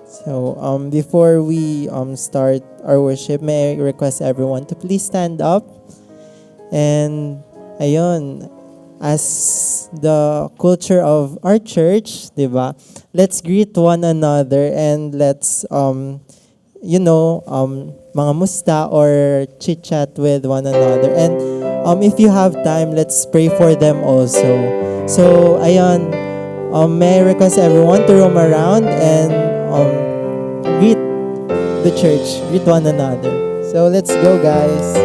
So, before we start our worship, may I request everyone to please stand up. And, ayun, as the culture of our church, di ba? Let's greet one another and let's, mga musta or chit-chat with one another. And if you have time, let's pray for them also. So, ayun, may I request everyone to roam around and greet the church, greet one another. So let's go, guys.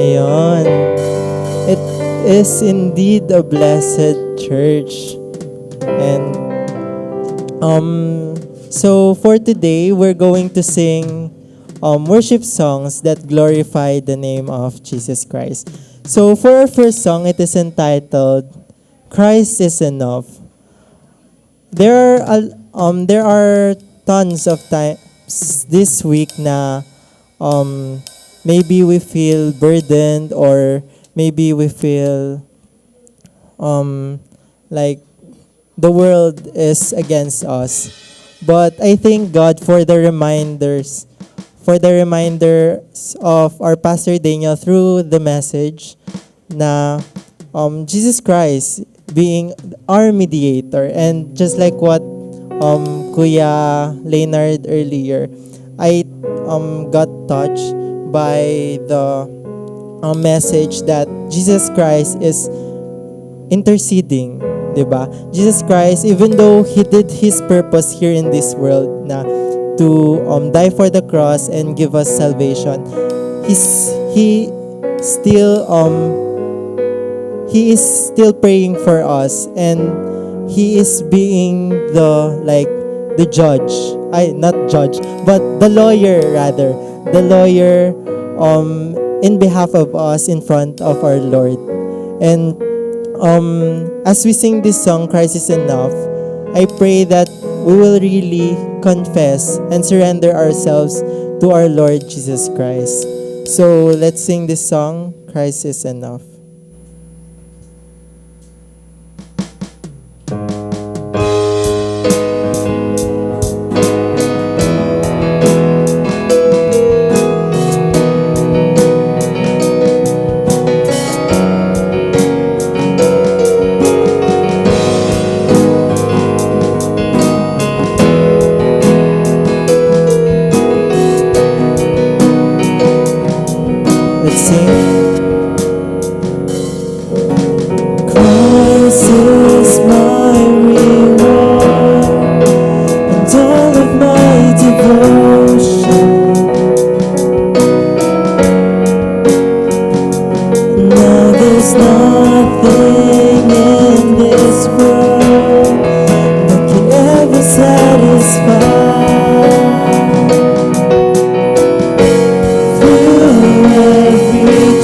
Ayon. It is indeed a blessed church. And so for today, we're going to sing worship songs that glorify the name of Jesus Christ. So for our first song, it is entitled Christ is Enough. There are tons of times this week na maybe we feel burdened, or maybe we feel like the world is against us. But I thank God for the reminders of our Pastor Daniel through the message na Jesus Christ being our mediator. And just like what Kuya Leonard earlier, I got touched by the message that Jesus Christ is interceding, diba? Jesus Christ, even though He did His purpose here in this world na to die for the cross and give us salvation, He still He is still praying for us, and He is being the judge. Not judge, but the lawyer rather. The lawyer in behalf of us in front of our Lord. And as we sing this song, Christ is Enough, I pray that we will really confess and surrender ourselves to our Lord Jesus Christ. So let's sing this song, Christ is Enough. Let's sing. Christ is my reward and all of my devotion. Now there's nothing in this world that can ever satisfy. Through every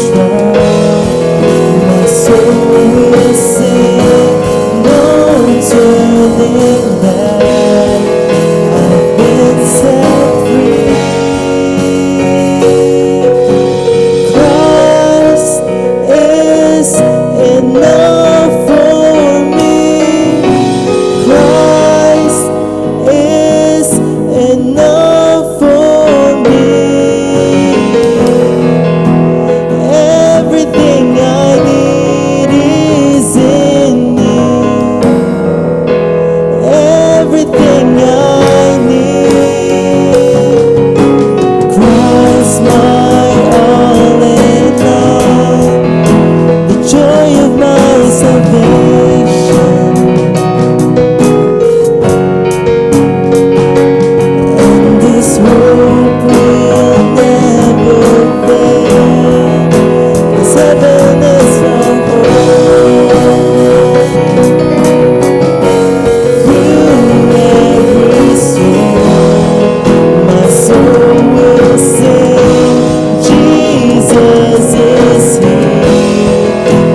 will sing, Jesus is here.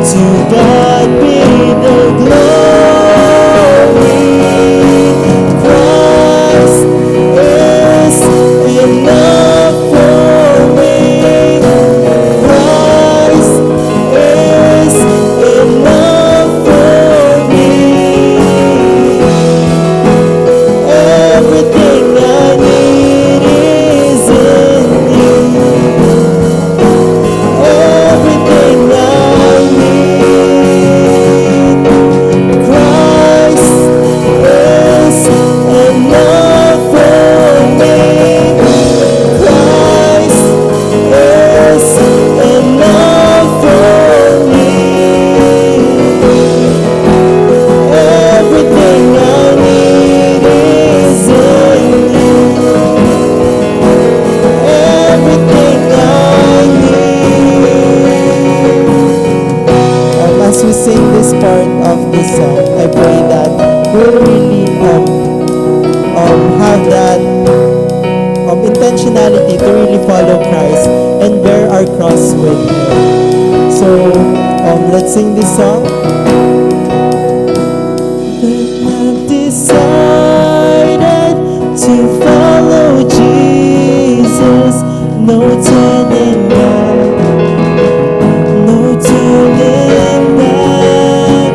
To God be the glory. Christ is enough for me. Christ is enough for me. Everything I need is in you. Everything I need. Christ is enough for me. Christ is enough for me. Everything I need is in you. Everything I need. As we sing this part of this song, I pray that we'll really have that intentionality to really follow Christ and bear our cross with Him. So let's sing this song. I've decided to follow Jesus, no turning back, no turning back.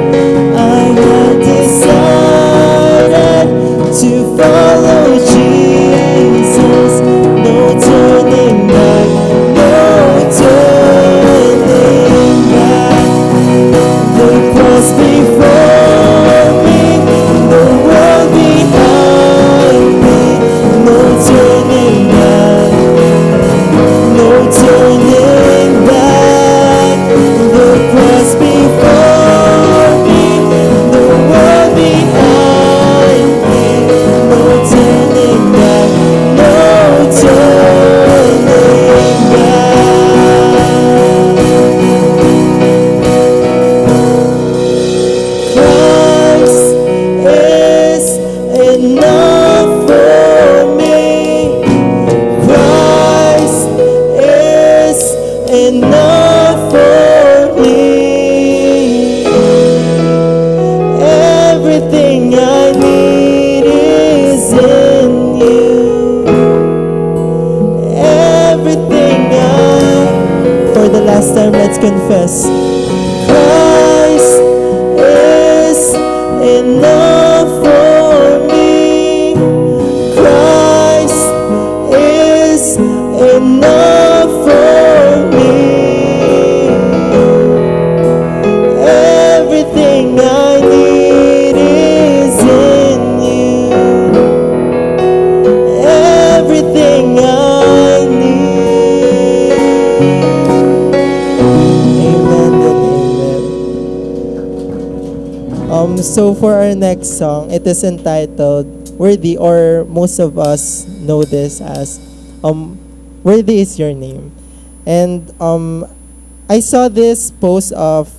I have decided to follow Jesus, no turning back, no turning back. The cross before me, the world behind me, no turning back, no turning back. The cross before me, the world behind me, no turning back, no turning back. Christ is enough for me. Christ is enough for me. Everything I need is in you. Everything for the last time, let's confess. Christ is enough for me. Christ is enough for me. Everything I need is in you. Everything I need. Amen and amen. So for our next song, it is entitled Worthy, or most of us know this as Worthy is Your Name. And I saw this post of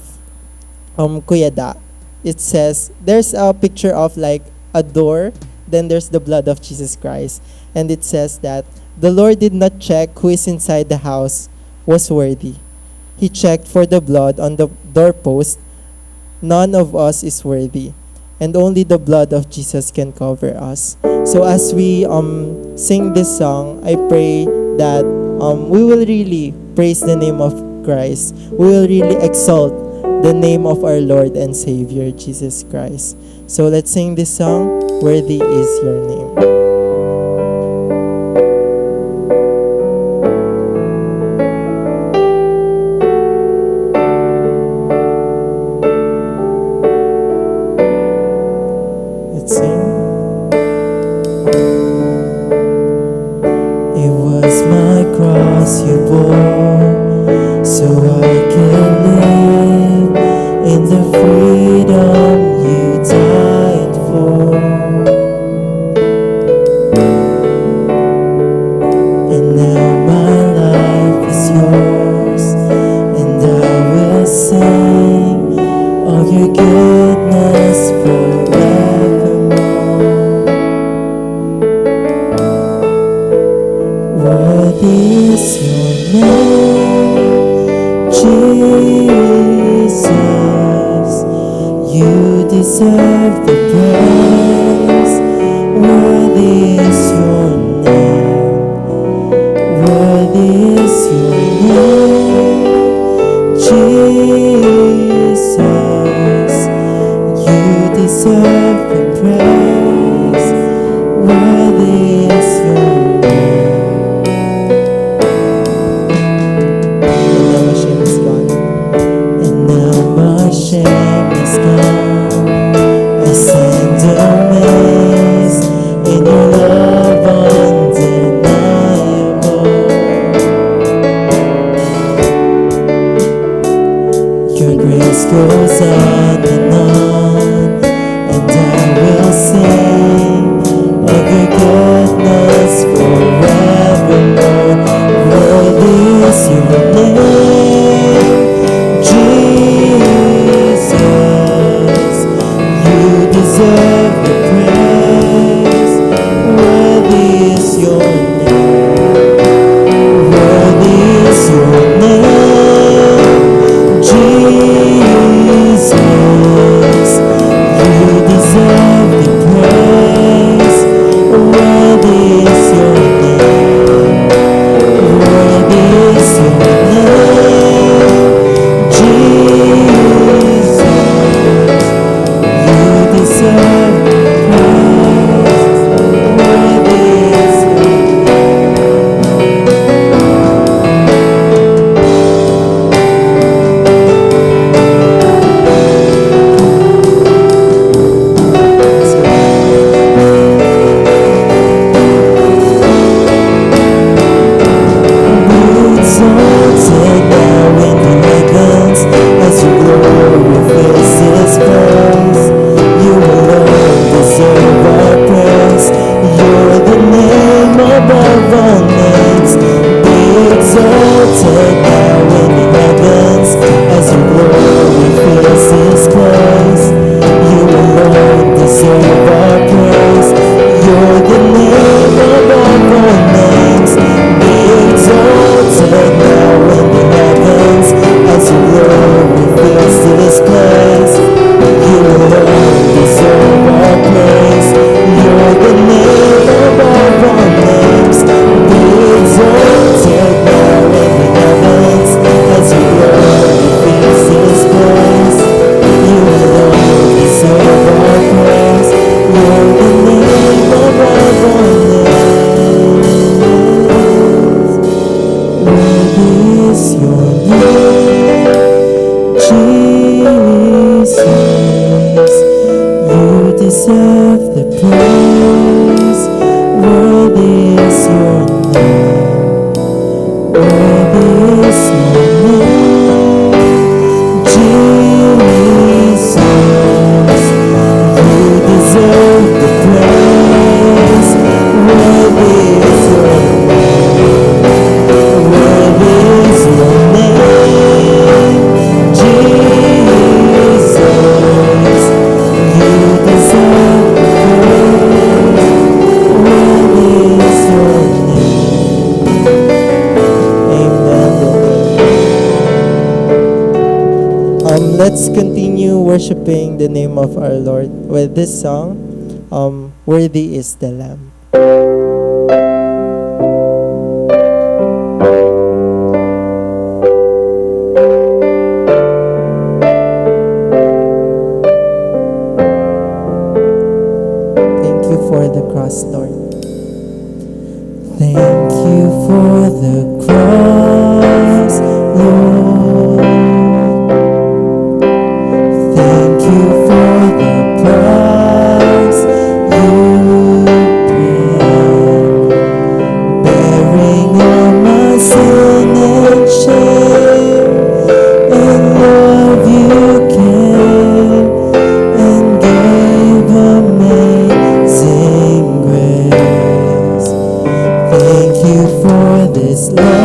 Kuya Da. It says there's a picture of like a door, then there's the blood of Jesus Christ, and it says that the Lord did not check who is inside the house was worthy. He checked for the blood on the doorpost. None of us is worthy, and only the blood of Jesus can cover us. So as we sing this song, I pray that we will really praise the name of Christ. We will really exalt the name of our Lord and Savior Jesus Christ. So let's sing this song, Worthy is Your Name. Let's sing. It was my cross you bore, so I can live in the freedom you died for. And now my life is yours, and I will sing of your goodness forevermore. Worthy is your name, Jesus. You deserve the praise. Worthy is your name. Worthy is your name, Jesus. You deserve the praise. Worthy is your name. And now my shame is gone. And now my shame is gone. I stand amazed in your love undeniable. Your grace goes on, and I will sing of your goodness forevermore. Worthy is your name, Jesus. You deserve the praise. Worthy is your name. Worthy is your name, Jesus. You deserve the praise. Worthy is your name. Worthy is your name, Jesus. You deserve the praise. Worthy is your exalted now in the heavens as your glory fills this place. You alone deserve our praise. You're the name above all names. Be exalted now in the heavens as your glory fills this place. You alone deserve our praise. You're the name above all names. Be exalted now in the heavens as your glory fills this place. You alone deserve our praise. You're the name above all names. Be exalted now in the heavens as your glory fills this place. You alone deserve our praise. You're the name above all names. Worthy is your name, Jesus. You deserve the praise. Worthy is your name. Worthy is your name, Jesus. You deserve the praise. Worthy is your name. Worthy is your name, Jesus. You deserve the praise. Worthy is your name. Amen. Let's continue worshiping the name of our Lord with this song. Worthy is the Lamb. Thank you for the cross, Lord. Thank you for the cross, Lord. Thank you for the price you paid, bearing all my sin and shame. In love you came and gave amazing grace. Thank you for this love.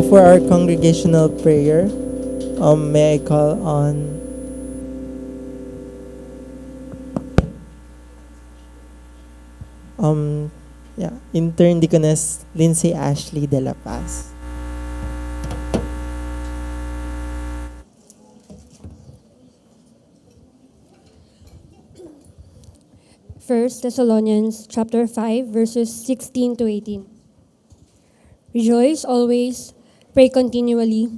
for our congregational prayer, may I call on Intern Deaconess Lindsay Ashley de la Paz. First Thessalonians chapter 5 verses 16 to 18. Rejoice always, pray continually,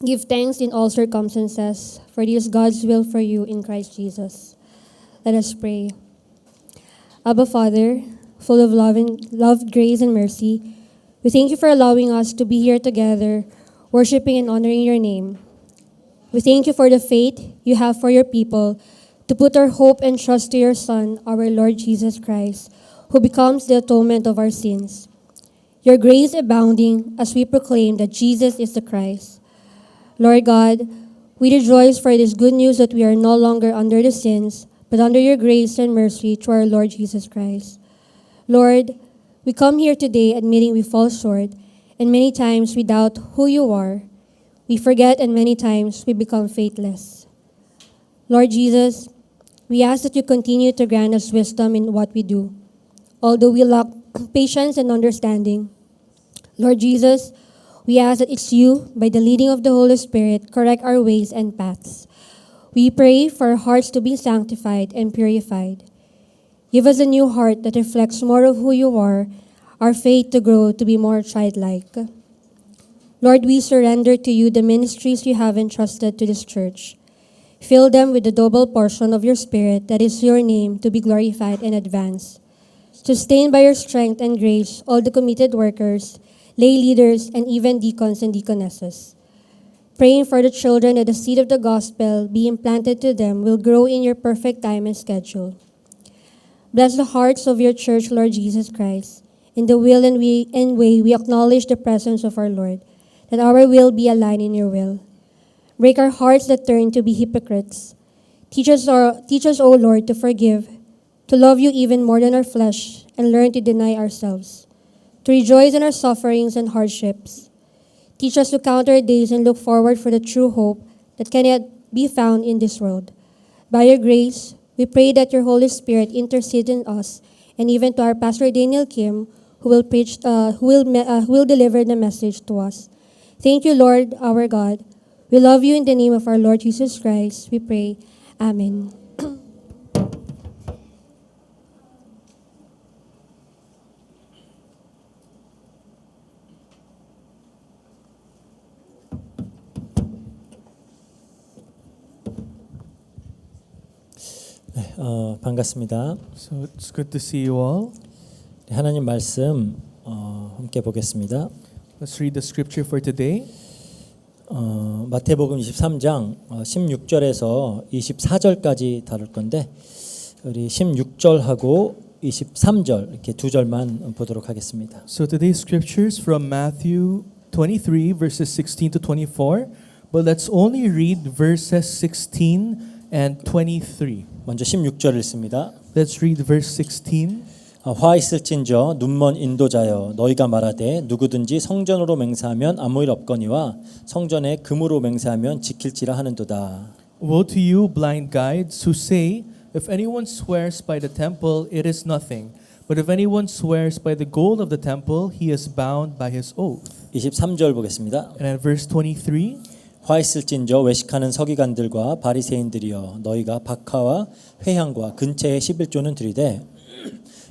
give thanks in all circumstances, for this is God's will for you in Christ Jesus. Let us pray. Abba Father, full of love, grace, and mercy, we thank you for allowing us to be here together, worshiping and honoring your name. We thank you for the faith you have for your people, to put our hope and trust to your Son, our Lord Jesus Christ, who becomes the atonement of our sins. Your grace abounding as we proclaim that Jesus is the Christ. Lord God, we rejoice for this good news that we are no longer under the sins, but under your grace and mercy through our Lord Jesus Christ. Lord, we come here today admitting we fall short, and many times we doubt who you are. We forget, and many times we become faithless. Lord Jesus, we ask that you continue to grant us wisdom in what we do, although we lack patience and understanding. Lord Jesus, we ask that it's you, by the leading of the Holy Spirit, correct our ways and paths. We pray for our hearts to be sanctified and purified. Give us a new heart that reflects more of who you are, our faith to grow to be more childlike. Lord, we surrender to you the ministries you have entrusted to this church. Fill them with the double portion of your Spirit, that is your name, to be glorified and advanced. Sustain by your strength and grace all the committed workers, lay leaders, and even deacons and deaconesses. Praying for the children that the seed of the gospel be implanted to them will grow in your perfect time and schedule. Bless the hearts of your church, Lord Jesus Christ. In the will and way we acknowledge the presence of our Lord, that our will be aligned in your will. Break our hearts that turn to be hypocrites. Teach us, O Lord, to forgive, to love you even more than our flesh, and learn to deny ourselves, to rejoice in our sufferings and hardships. Teach us to count our days and look forward for the true hope that cannot be found in this world. By your grace, we pray that your Holy Spirit intercede in us, and even to our Pastor Daniel Kim, who will deliver the message to us. Thank you, Lord, our God. We love you in the name of our Lord Jesus Christ. We pray. Amen. 반갑습니다. So it's good to see you all. 하나님 말씀 함께 보겠습니다. Let's read the scripture for today. 마태복음 23장 16절에서 24절까지 다룰 건데 우리 16절하고 23절 이렇게 두 절만 보도록 하겠습니다. So today's scriptures from Matthew 23 verses 16 to 24, but let's only read verses 16 and 23. 먼저 16절 읽습니다. Let's read verse 16. 화 있을진저 눈먼 인도자여 너희가 말하되 누구든지 성전으로 맹세하면 아무 일 없거니와 성전에 금으로 맹세하면 지킬지라 하는도다. Woe to you, blind guides, who say, if anyone swears by the temple, it is nothing. But if anyone swears by the gold of the temple, he is bound by his oath. 23절 보겠습니다. And at verse 23, 화 있을진저 외식하는 서기관들과 바리새인들이여 너희가 박하와 회향과 근체의 11조는 드리되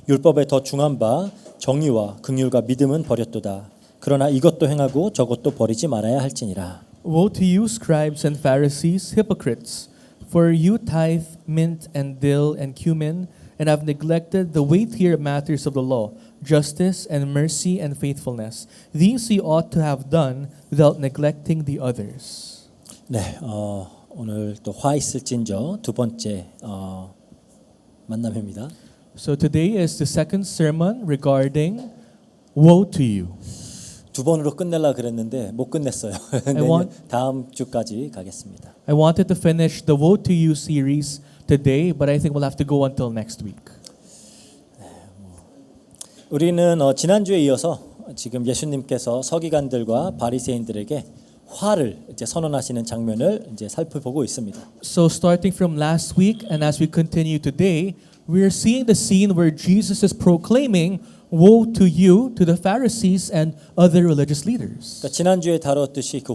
율법에 더 중한 바 정의와 긍휼과 믿음은 버렸도다. 그러나 이것도 행하고 저것도 버리지 말아야 할지니라. Woe to you, scribes and Pharisees, hypocrites! For you tithe mint and dill and cumin, and have neglected the weightier matters of the law, justice and mercy and faithfulness. These you ought to have done without neglecting the others. 네, 오늘 또 화 있을진저 두 번째 만남입니다. So today is the second sermon regarding woe to you. 두 번으로 끝내려 그랬는데 못 끝냈어요. 다음 주까지 가겠습니다. I wanted to finish the woe to you series today, but I think we'll have to go until next week. 우리는 지난주에 이어서 지금 예수님께서 서기관들과 바리새인들에게 화를 이제 선언하시는 장면을 이제 살펴보고 있습니다. So starting from last week and as we continue today, we are seeing the scene where Jesus is proclaiming, "Woe to you, to the Pharisees and other religious leaders." 그러니까 지난주에 다뤘듯이 그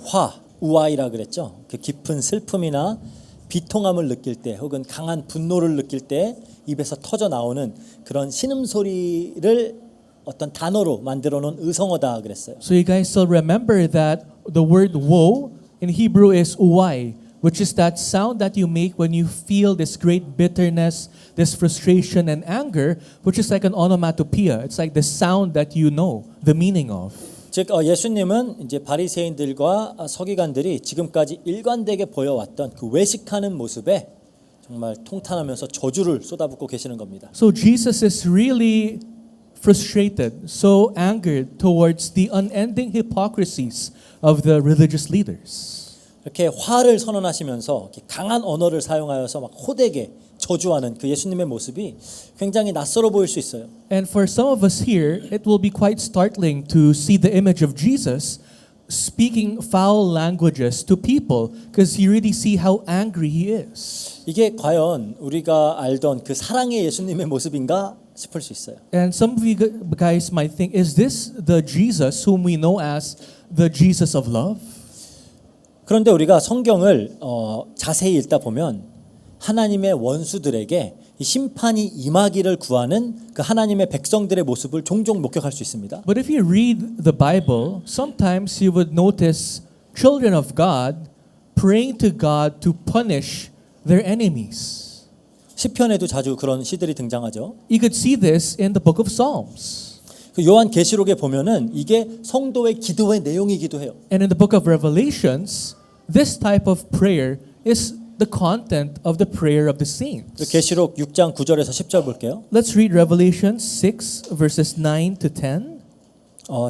우아이라 그랬죠. 그 깊은 슬픔이나 비통함을 느낄 때 혹은 강한 분노를 느낄 때 입에서 터져 나오는 그런 신음소리를 어떤 단어로 만들어 놓은 의성어다 그랬어요. So you guys still remember that the word woe in Hebrew is uwai, which is that sound that you make when you feel this great bitterness, this frustration and anger, which is like an onomatopoeia. It's like the sound that you know the meaning of. 즉 예수님은 이제 바리새인들과 서기관들이 지금까지 일관되게 보여왔던 그 외식하는 모습에 정말 통탄하면서 저주를 쏟아붓고 계시는 겁니다. So Jesus is really frustrated, so angered towards the unending hypocrisies of the religious leaders. 이렇게 화를 선언하시면서 이렇게 강한 언어를 사용하여서 막 호되게 저주하는 그 예수님의 모습이 굉장히 낯설어 보일 수 있어요. And for some of us here, it will be quite startling to see the image of Jesus speaking foul languages to people because you really see how angry he is. 이게 과연 우리가 알던 그 사랑의 예수님의 모습인가 싶을 수 있어요. And some of you guys might think, is this the Jesus whom we know as the Jesus of love? 그런데 우리가 성경을 자세히 읽다 보면 하나님의 원수들에게 이 심판이 임하기를 구하는 그 하나님의 백성들의 모습을 종종 목격할 수 있습니다. But if you read the Bible, sometimes you would notice children of God praying to God to punish their enemies. 시편에도 자주 그런 시들이 등장하죠. You could see this in the book of Psalms. 그 요한 계시록에 보면은 이게 성도의 기도의 내용이기도 해요. And in the book of Revelations, this type of prayer is the content of the prayer of the saints. 계시록 6장 9절에서 10절 볼게요. Let's read Revelation 6 verses 9 to 10.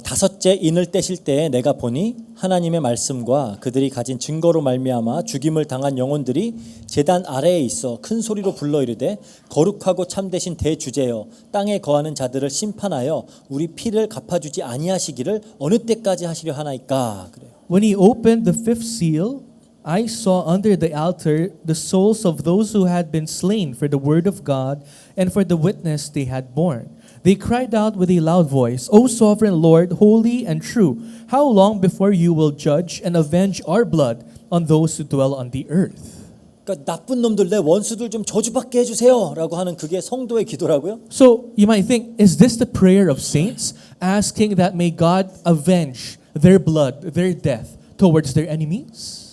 다섯째 인을 떼실 때에 내가 보니 하나님의 말씀과 그들이 가진 증거로 말미암아 죽임을 당한 영혼들이 제단 아래에 있어 큰 소리로 불러 이르되 거룩하고 참되신 대주제여 땅에 거하는 자들을 심판하여 우리 피를 갚아주지 아니하시기를 어느 때까지 하시려 하나이까. 그래요. When he opened the fifth seal, I saw under the altar the souls of those who had been slain for the word of God and for the witness they had borne. They cried out with a loud voice, O sovereign Lord, holy and true, how long before you will judge and avenge our blood on those who dwell on the earth? 그러니까 나쁜 놈들 내 원수들 좀 저주받게 해주세요라고 하는 그게 성도의 기도라고요? So you might think, is this the prayer of saints asking that may God avenge their blood, their death towards their enemies?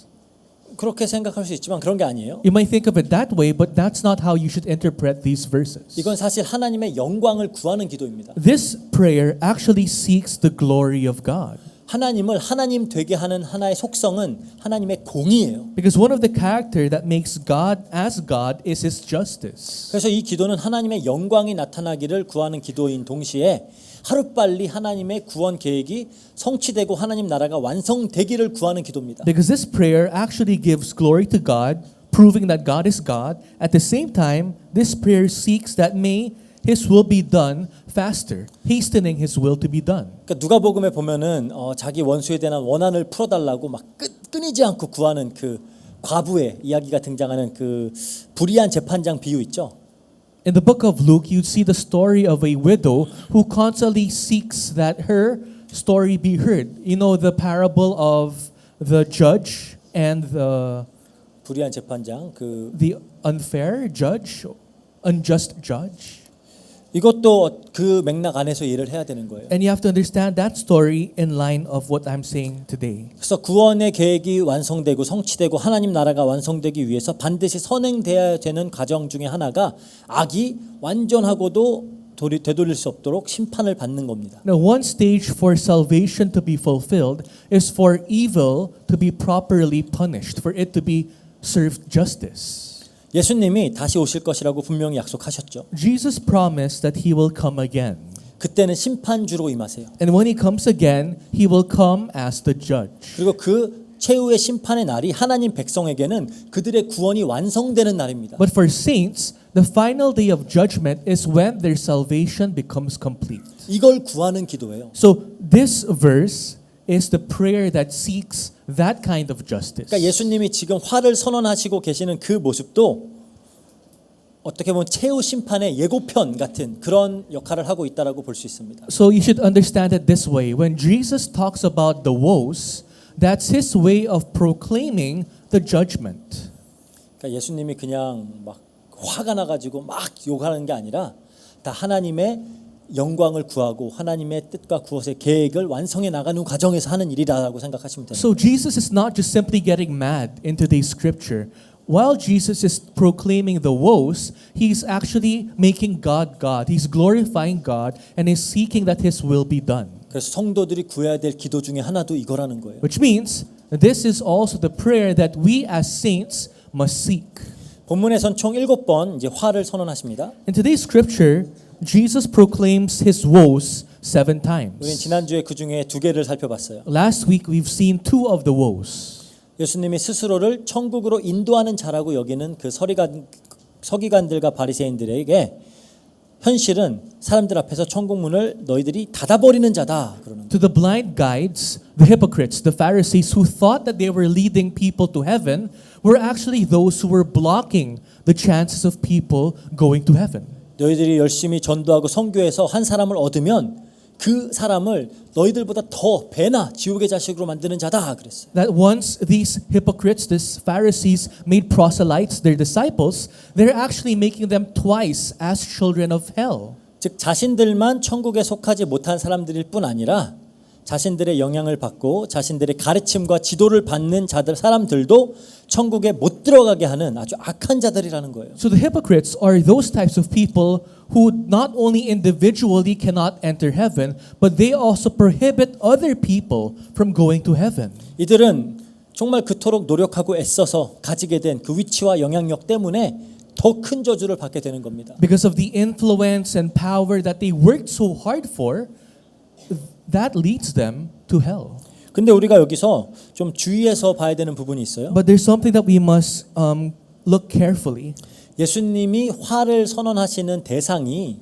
그렇게 생각할 수 있지만 그런 게 아니에요. You might think of it that way, but that's not how you should interpret these verses. 이건 사실 하나님의 영광을 구하는 기도입니다. This prayer actually seeks the glory of God. 하나님을 하나님 되게 하는 하나의 속성은 하나님의 공의예요. Because one of the character that makes God as God is His justice. 그래서 이 기도는 하나님의 영광이 나타나기를 구하는 기도인 동시에 하루빨리 하나님의 구원 계획이 성취되고 하나님 나라가 완성되기를 구하는 기도입니다. Because this prayer actually gives glory to God, proving that God is God. At the same time, this prayer seeks that may His will be done faster, hastening His will to be done. 그러니까 누가복음에 보면은 자기 원수에 대한 원한을 풀어달라고 막 끊이지 않고 구하는 그 과부의 이야기가 등장하는 그 불의한 재판장 비유 있죠. In the book of Luke, you see the story of a widow who constantly seeks that her story be heard. You know the parable of the judge and 불의한 재판장 the unfair judge, unjust judge. 이것도 그 맥락 안에서 이해를 해야 되는 거예요. And you have to understand that story in line of what I'm saying today. 그래서 구원의 계획이 완성되고 성취되고 하나님 나라가 완성되기 위해서 반드시 선행돼야 되는 과정 중에 하나가 악이 완전하고도 되돌릴 수 없도록 심판을 받는 겁니다. Now, one stage for salvation to be fulfilled is for evil to be properly punished, for it to be served justice. 예수님이 다시 오실 것이라고 분명히 약속하셨죠. Jesus promised that He will come again. 그때는 심판주로 임하세요. And when He comes again, He will come as the judge. 그리고 그 최후의 심판의 날이 하나님 백성에게는 그들의 구원이 완성되는 날입니다. But for saints, the final day of judgment is when their salvation becomes complete. 이걸 구하는 기도예요. So this verse is the prayer that seeks that kind of justice. 그러니까 예수님이 지금 화를 선언하시고 계시는 그 모습도 어떻게 보면 최후 심판의 예고편 같은 그런 역할을 하고 있다라고 볼 수 있습니다. So you should understand it this way. When Jesus talks about the woes, that's his way of proclaiming the judgment. 그러니까 예수님이 그냥 막 화가 나가지고 막 욕하는 게 아니라 다 하나님의 영광을 구하고 하나님의 뜻과 구원의 계획을 완성해 나가는 과정에서 하는 일이라고 생각하시면 됩니다. So Jesus is not just simply getting mad in today's scripture. While Jesus is proclaiming the woes, he's actually making God God. He's glorifying God and is seeking that his will be done. 그래서 성도들이 구해야 될 기도 중에 하나도 이거라는 거예요. Which means this is also the prayer that we as saints must seek. 본문에선 총 7번 이제 화를 선언하십니다. In today's scripture, Jesus proclaims his woes 7 우리는 times. 지난주에 그 중에 2개를 살펴봤어요. Last week we've seen 2 of the woes. 예수님이 스스로를 천국으로 인도하는 자라고 여기는 그 서기관들과 바리새인들에게 현실은 사람들 앞에서 천국 문을 너희들이 닫아버리는 자다 그러는 거예요. To the blind guides, the hypocrites, the Pharisees who thought that they were leading people to heaven were actually those who were blocking the chances of people going to heaven. 너희들이 열심히 전도하고 선교해서 한 사람을 얻으면 그 사람을 너희들보다 더 배나 지옥의 자식으로 만드는 자다 그랬어요. That once these hypocrites, these Pharisees made proselytes, their disciples, they're actually making them twice as children of hell. 즉 자신들만 천국에 속하지 못한 사람들일 뿐 아니라 자신들의 영향을 받고 자신들의 가르침과 지도를 받는 사람들도 천국에 못 들어가게 하는 아주 악한 자들이라는 거예요. So the hypocrites are those types of people who not only individually cannot enter heaven, but they also prohibit other people from going to heaven. 이들은 정말 그토록 노력하고 애써서 가지게 된 그 위치와 영향력 때문에 더 큰 저주를 받게 되는 겁니다. Because of the influence and power that they worked so hard for, that leads them to hell. 근데 우리가 여기서 좀 주의해서 봐야 되는 부분이 있어요. But there's something that we must look carefully. 예수님이 화를 선언하시는 대상이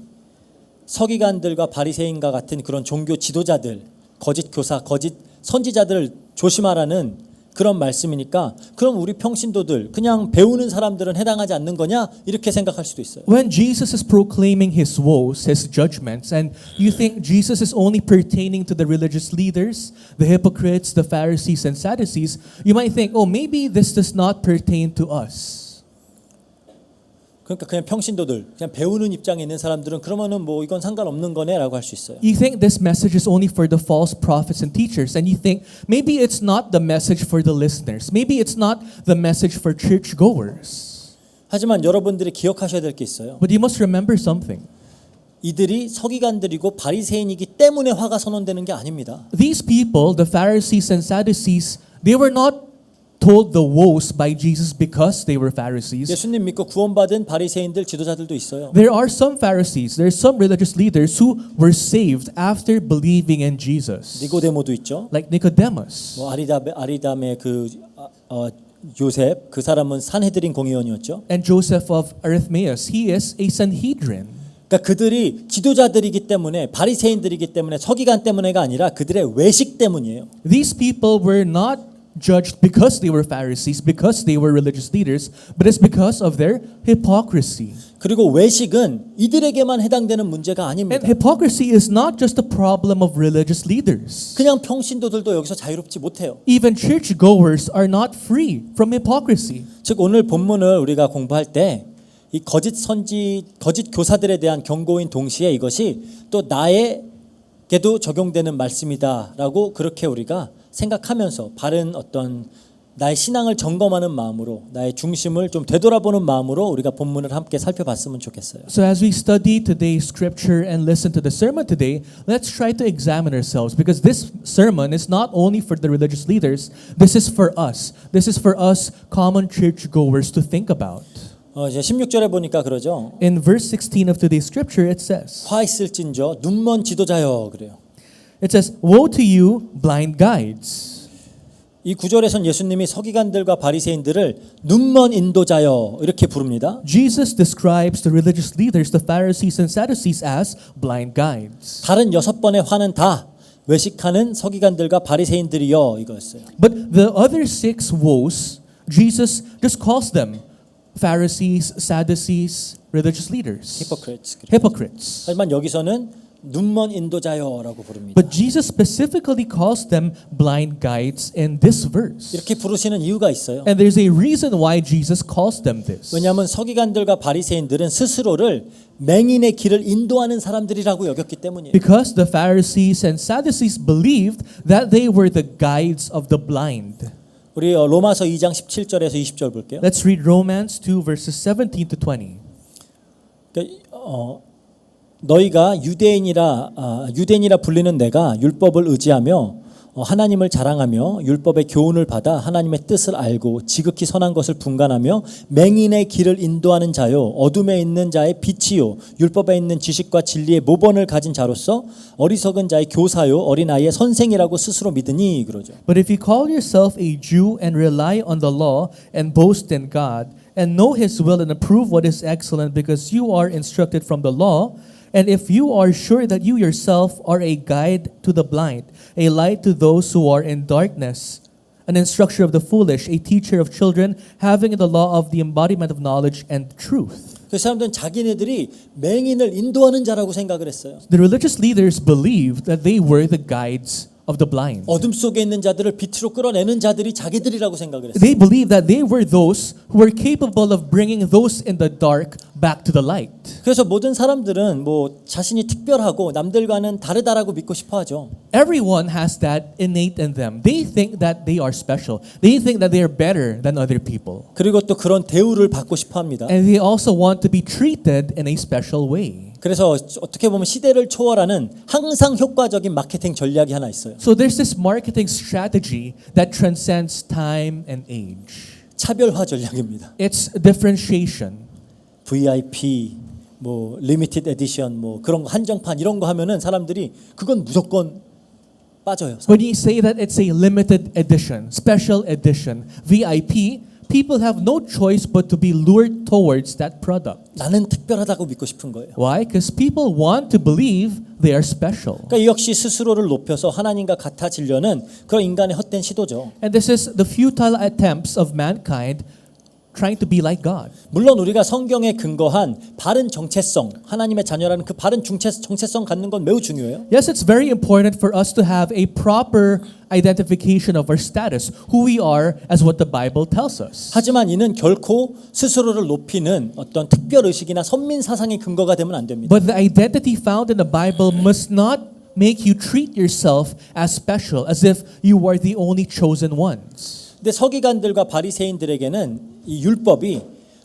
서기관들과 바리새인과 같은 그런 종교 지도자들, 거짓 교사, 거짓 선지자들을 조심하라는 그런 말씀이니까 그럼 우리 평신도들 그냥 배우는 사람들은 해당하지 않는 거냐 이렇게 생각할 수도 있어요. When Jesus is proclaiming his woes, his judgments, and you think Jesus is only pertaining to the religious leaders, the hypocrites, the Pharisees and Sadducees, you might think, oh, maybe this does not pertain to us. 그러니까 그냥 평신도들, 그냥 배우는 입장에 있는 사람들은 그러면은 뭐 이건 상관없는 거네라고 할 수 있어요. You think this message is only for the false prophets and teachers, and you think maybe it's not the message for the listeners. Maybe it's not the message for churchgoers. 하지만 여러분들이 기억하셔야 될 게 있어요. But you must remember something. 이들이 서기관들이고 바리새인이기 때문에 화가 선언되는 게 아닙니다. These people, the Pharisees and Sadducees, they were not told the woes by Jesus because they were Pharisees. 예수님 믿고 구원받은 바리새인들 지도자들도 있어요. There are some Pharisees, there are some religious leaders who were saved after believing in Jesus. 니고데모도 있죠. Like Nicodemus. 뭐 아리담의 그 요셉 그 사람은 산헤드린 공의원이었죠. And Joseph of Arimathea, he is a Sanhedrin. 그러니까 그들이 지도자들이기 때문에 바리새인들이기 때문에 서기관 때문에가 아니라 그들의 외식 때문이에요. These people were not judged because they were Pharisees, because they were religious leaders, but it's because of their hypocrisy. 그리고 외식은 이들에게만 해당되는 문제가 아닙니다. And hypocrisy is not just a problem of religious leaders. 그냥 평신도들도 여기서 자유롭지 못해요. Even churchgoers are not free from hypocrisy. 즉 오늘 본문을 우리가 공부할 때 이 거짓 교사들에 대한 경고인 동시에 이것이 또 나에게도 적용되는 말씀이다라고 그렇게 우리가 생각하면서 바른 어떤 나의 신앙을 점검하는 마음으로 나의 중심을 좀 되돌아보는 마음으로 우리가 본문을 함께 살펴봤으면 좋겠어요. So as we study today's scripture and listen to the sermon today, let's try to examine ourselves because this sermon is not only for the religious leaders, this is for us. This is for us common churchgoers to think about. 이제 16절에 보니까 그러죠. In verse 16 of today's scripture it says, 화 있을진저 눈먼 지도자여 그래요. it says, woe to you blind guides. 이 구절에선 예수님이 서기관들과 바리새인들을 눈먼 인도자여 이렇게 부릅니다. Jesus describes the religious leaders, the Pharisees and Sadducees, as blind guides. 다른 6번의 화는 다 외식하는 서기관들과 바리새인들이여 이거였어요. But the other 6 woes, Jesus just calls them Pharisees, Sadducees, religious leaders, Hypocrites. hypocrites. 하지만 여기서는 눈먼 인도자여라고 부릅니다. But Jesus specifically calls them blind guides in this verse. 이렇게 부르시는 이유가 있어요. And there's a reason why Jesus calls them this. 왜냐하면 서기관들과 바리새인들은 스스로를 맹인의 길을 인도하는 사람들이라고 여겼기 때문이에요. Because the Pharisees and Sadducees believed that they were the guides of the blind. 우리 로마서 2장 17절에서 20절 볼게요. Let's read Romans 2 verses 17 to 20. 너희가 유대인이라 불리는 내가 율법을 의지하며 하나님을 자랑하며 율법의 교훈을 받아 하나님의 뜻을 알고 지극히 선한 것을 분간하며 맹인의 길을 인도하는 자요 어둠에 있는 자의 빛이요 율법에 있는 지식과 진리의 모본을 가진 자로서 어리석은 자의 교사요 어린아이의 선생이라고 스스로 믿으니 그러죠. But if you call yourself a Jew and rely on the law and boast in God and know his will and approve what is excellent because you are instructed from the law, and if you are sure that you yourself are a guide to the blind, a light to those who are in darkness, an instructor of the foolish, a teacher of children, having the law of the embodiment of knowledge and truth. 그 사람들은 자기네들이 맹인을 인도하는 자라고 생각을 했어요. The religious leaders believed that they were the guides of the blind. 어둠 속에 있는 자들을 빛으로 끌어내는 자들이 자기들이라고 생각을 했어요. They believed that they were those who were capable of bringing those in the dark back to the light. 그래서 모든 사람들은 뭐 자신이 특별하고 남들과는 다르다라고 믿고 싶어 하죠. Everyone has that innate in them. They think that they are special. They think that they are better than other people. 그리고 또 그런 대우를 받고 싶어 합니다. And they also want to be treated in a special way. 그래서 어떻게 보면 시대를 초월하는 항상 효과적인 마케팅 전략이 하나 있어요. So there's this marketing strategy that transcends time and age. 차별화 전략입니다. It's differentiation. VIP, 뭐 리미티드 에디션, 뭐 그런 거 한정판 이런 거 하면은 사람들이 그건 무조건 빠져요. When you say that it's a limited edition, special edition, VIP, people have no choice but to be lured towards that product. 나는 특별하다고 믿고 싶은 거예요. Why? Because people want to believe they are special. 그러니까 이 역시 스스로를 높여서 하나님과 같아지려는 그런 인간의 헛된 시도죠. And this is the futile attempts of mankind trying to be like God. 물론 우리가 성경에 근거한 바른 정체성, 하나님의 자녀라는 그 바른 정체성 갖는 건 매우 중요해요. Yes, it's very important for us to have a proper identification of our status, who we are as what the Bible tells us. 하지만 이는 결코 스스로를 높이는 어떤 특별 의식이나 선민 사상의 근거가 되면 안 됩니다. But the identity found in the Bible must not make you treat yourself as special, as if you are the only chosen ones. 근데 서기관들과 바리새인들에게는 이 율법이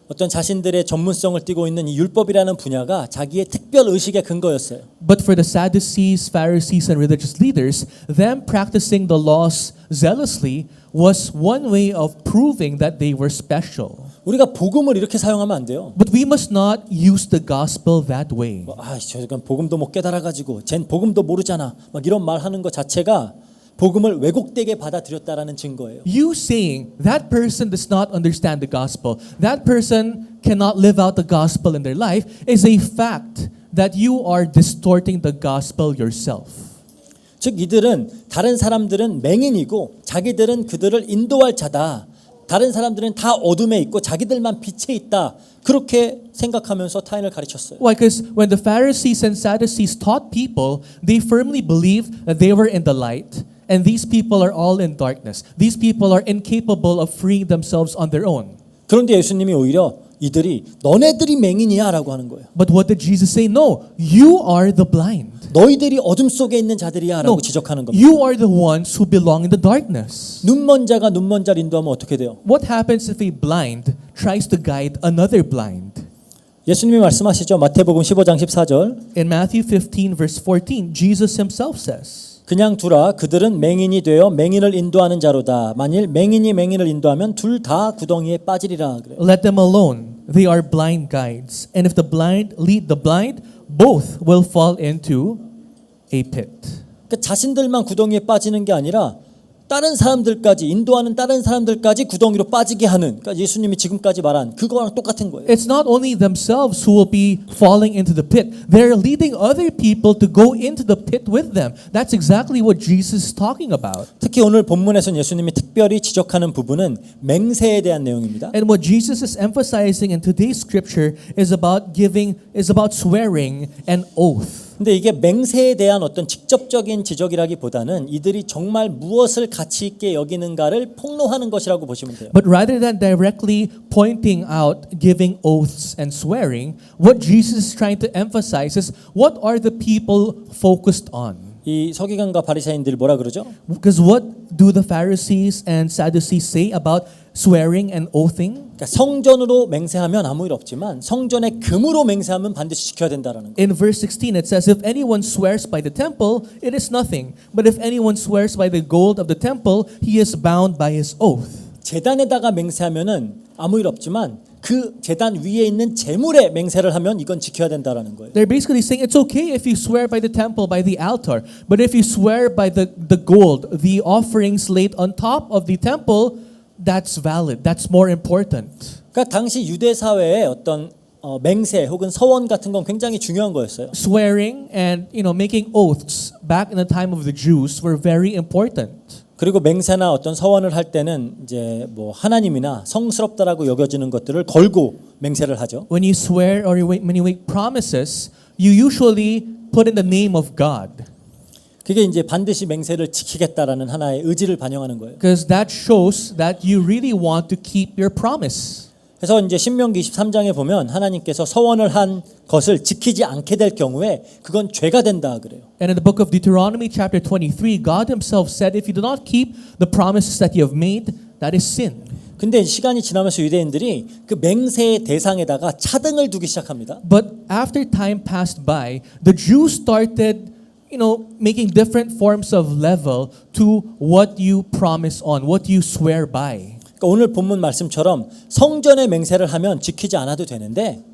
어떤 자신들의 전문성을 띠고 있는 이 율법이라는 분야가 자기의 특별 의식의 근거였어요. But for the Sadducees, Pharisees, and religious leaders, them practicing the laws zealously was one way of proving that they were special. 우리가 복음을 이렇게 사용하면 안 돼요. But we must not use the gospel that way. 저건 복음도 못 깨달아가지고 쟨 복음도 모르잖아. 막 이런 말하는 것 자체가 복음을 왜곡되게 받아들였다라는 증거예요. You saying that person does not understand the gospel, that person cannot live out the gospel in their life, is a fact that you are distorting the gospel yourself. 즉 이들은 다른 사람들은 맹인이고 자기들은 그들을 인도할 자다. 다른 사람들은 다 어둠에 있고 자기들만 빛에 있다. 그렇게 생각하면서 타인을 가르쳤어요. Why? Because when the Pharisees and Sadducees taught people, they firmly believed that they were in the light. And these people are all in darkness. These people are incapable of freeing themselves on their own. 그런데 예수님이 오히려 이들이 너네들이 맹인이야라고 하는 거예요. But what did Jesus say? No, you are the blind. 너희들이 어둠 속에 있는 자들이야라고 지적하는 겁니다. You are the ones who belong in the darkness. 눈먼 자가 눈먼 자를 인도하면 어떻게 돼요? What happens if a blind tries to guide another blind? 예수님이 말씀하시죠. 마태복음 15장 14절. In Matthew 15 verse 14, Jesus himself says, 그냥 두라 그들은 맹인이 되어 맹인을 인도하는 자로다. 만일 맹인이 맹인을 인도하면 둘 다 구덩이에 빠지리라 그래요. Let them alone. They are blind guides. And if the blind lead the blind, both will fall into a pit. 그러니까 자신들만 구덩이에 빠지는 게 아니라 다른 사람들까지 인도하는 다른 사람들까지 구덩이로 빠지게 하는 그러니까 예수님이 지금까지 말한 그거랑 똑같은 거예요. It's not only themselves who will be falling into the pit. They're leading other people to go into the pit with them. That's exactly what Jesus is talking about. 특히 오늘 본문에서는 예수님이 특별히 지적하는 부분은 맹세에 대한 내용입니다. And what Jesus is emphasizing in today's scripture is about swearing an oath. 근데 이게 맹세에 대한 어떤 직접적인 지적이라기보다는 이들이 정말 무엇을 가치 있게 여기는가를 폭로하는 것이라고 보시면 돼요. But rather than directly pointing out giving oaths and swearing, what Jesus is trying to emphasize is what are the people focused on? 이 서기관과 바리새인들이 뭐라 그러죠? Because what do the Pharisees and Sadducees say about swearing and oathing? 그러니까 성전으로 맹세하면 아무 일 없지만 성전의 금으로 맹세하면 반드시 지켜야 된다라는 거예요. In verse 16 it says, if anyone swears by the temple, it is nothing. But if anyone swears by the gold of the temple, he is bound by his oath. 제단에다가 맹세하면은 아무 일 없지만 그 제단 위에 있는 제물에 맹세를 하면 이건 지켜야 된다라는 거예요. They're basically saying it's okay if you swear by the temple, by the altar. But if you swear by the gold, the offerings laid on top of the temple, that's valid. That's more important. 그러니까 당시 유대 사회의 어떤 맹세 혹은 서원 같은 건 굉장히 중요한 거였어요. Swearing and making oaths back in the time of the Jews were very important. 그리고 맹세나 어떤 서원을 할 때는 이제 뭐 하나님이나 성스럽다라고 여겨지는 것들을 걸고 맹세를 하죠. When you swear or when you make promises, you usually put in the name of God. 그게 이제 반드시 맹세를 지키겠다라는 하나의 의지를 반영하는 거예요. Because that shows that you really want to keep your promise. 그래서 이제 신명기 23장에 보면 하나님께서 서원을 한 것을 지키지 않게 될 경우에 그건 죄가 된다 그래요. And in the book of Deuteronomy chapter 23, God himself said, if you do not keep the promises that you have made, that is sin. 근데 시간이 지나면서 유대인들이 그 맹세의 대상에다가 차등을 두기 시작합니다. But after time passed by, the Jews started making different forms of level to what you promise on, what you swear by. 그러니까 오늘 본문 말씀처럼 성전에 맹세를 하면 지키지 않아도 되는데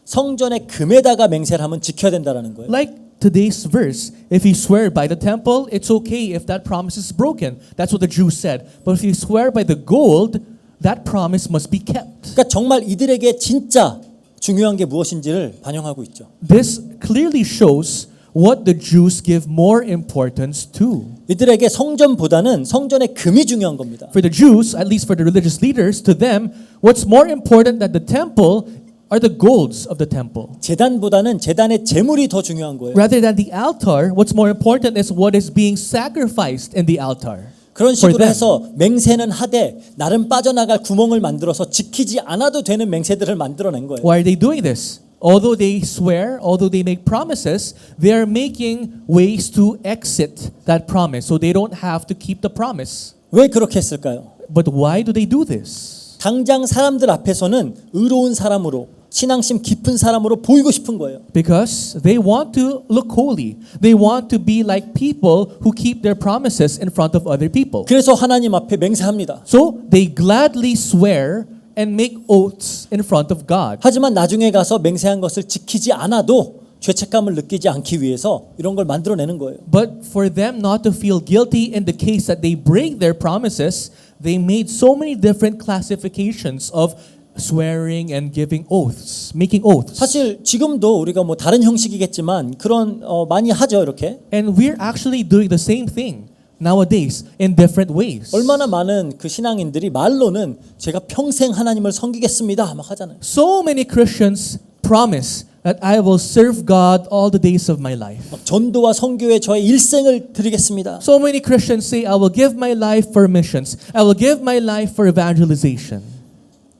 성전의 금에다가 맹세를 하면 지켜야 된다라는 거예요. Like today's verse, if you swear by the temple, it's okay if that promise is broken. That's what the Jews said. But if you swear by the gold, that promise must be kept. 그러니까 정말 이들에게 진짜 중요한 게 무엇인지를 반영하고 있죠. This clearly shows what the Jews give more importance to. 이들에게 성전보다는 성전의 금이 중요한 겁니다. For the Jews, at least for the religious leaders, to them, what's more important than the temple are the golds of the temple. 제단보다는 제단의 제물이 더 중요한 거예요. Rather than the altar, what's more important is what is being sacrificed in the altar. 그런 For 식으로 them. 해서 맹세는 하되 나름 빠져나갈 구멍을 만들어서 지키지 않아도 되는 맹세들을 만들어낸 거예요. Why are they doing this? Although they swear, although they make promises, they are making ways to exit that promise, so they don't have to keep the promise. 왜 그렇게 했을까요? But why do they do this? 당장 사람들 앞에서는 의로운 사람으로 신앙심 깊은 사람으로 보이고 싶은 거예요. Because they want to look holy. They want to be like people who keep their promises in front of other people. 그래서 하나님 앞에 맹세합니다. So they gladly swear and make oaths in front of God. 하지만 나중에 가서 맹세한 것을 지키지 않아도 죄책감을 느끼지 않기 위해서 이런 걸 만들어내는 거예요. But for them not to feel guilty in the case that they break their promises, they made so many different classifications of swearing and giving oaths, making oaths. 사실 지금도 우리가 뭐 다른 형식이겠지만 그런 많이 하죠 이렇게. And we're actually doing the same thing nowadays in different ways. 얼마나 많은 그 신앙인들이 말로는 제가 평생 하나님을 섬기겠습니다 막 하잖아요. So many Christians promise that I will serve God all the days of my life. 막 전도와 선교에 저의 일생을 드리겠습니다. So many Christians say, I will give my life for missions. I will give my life for evangelization.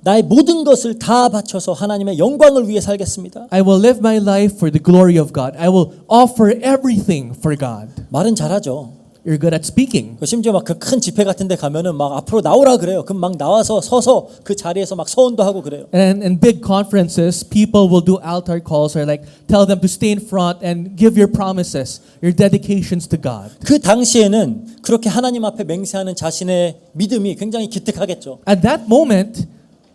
나의 모든 것을 다 바쳐서 하나님의 영광을 위해 살겠습니다. I will live my life for the glory of God. I will offer everything for God. 말은 잘하죠. You're good at speaking. 심지어 막 그 큰 집회 같은 데 가면은 막 앞으로 나오라 그래요. 그럼 막 나와서 서서 그 자리에서 막 서원도 하고 그래요. And in big conferences, people will do altar calls or like tell them to stay in front and give your promises, your dedications to God. 그 당시에는 그렇게 하나님 앞에 맹세하는 자신의 믿음이 굉장히 기특하겠죠. At that moment,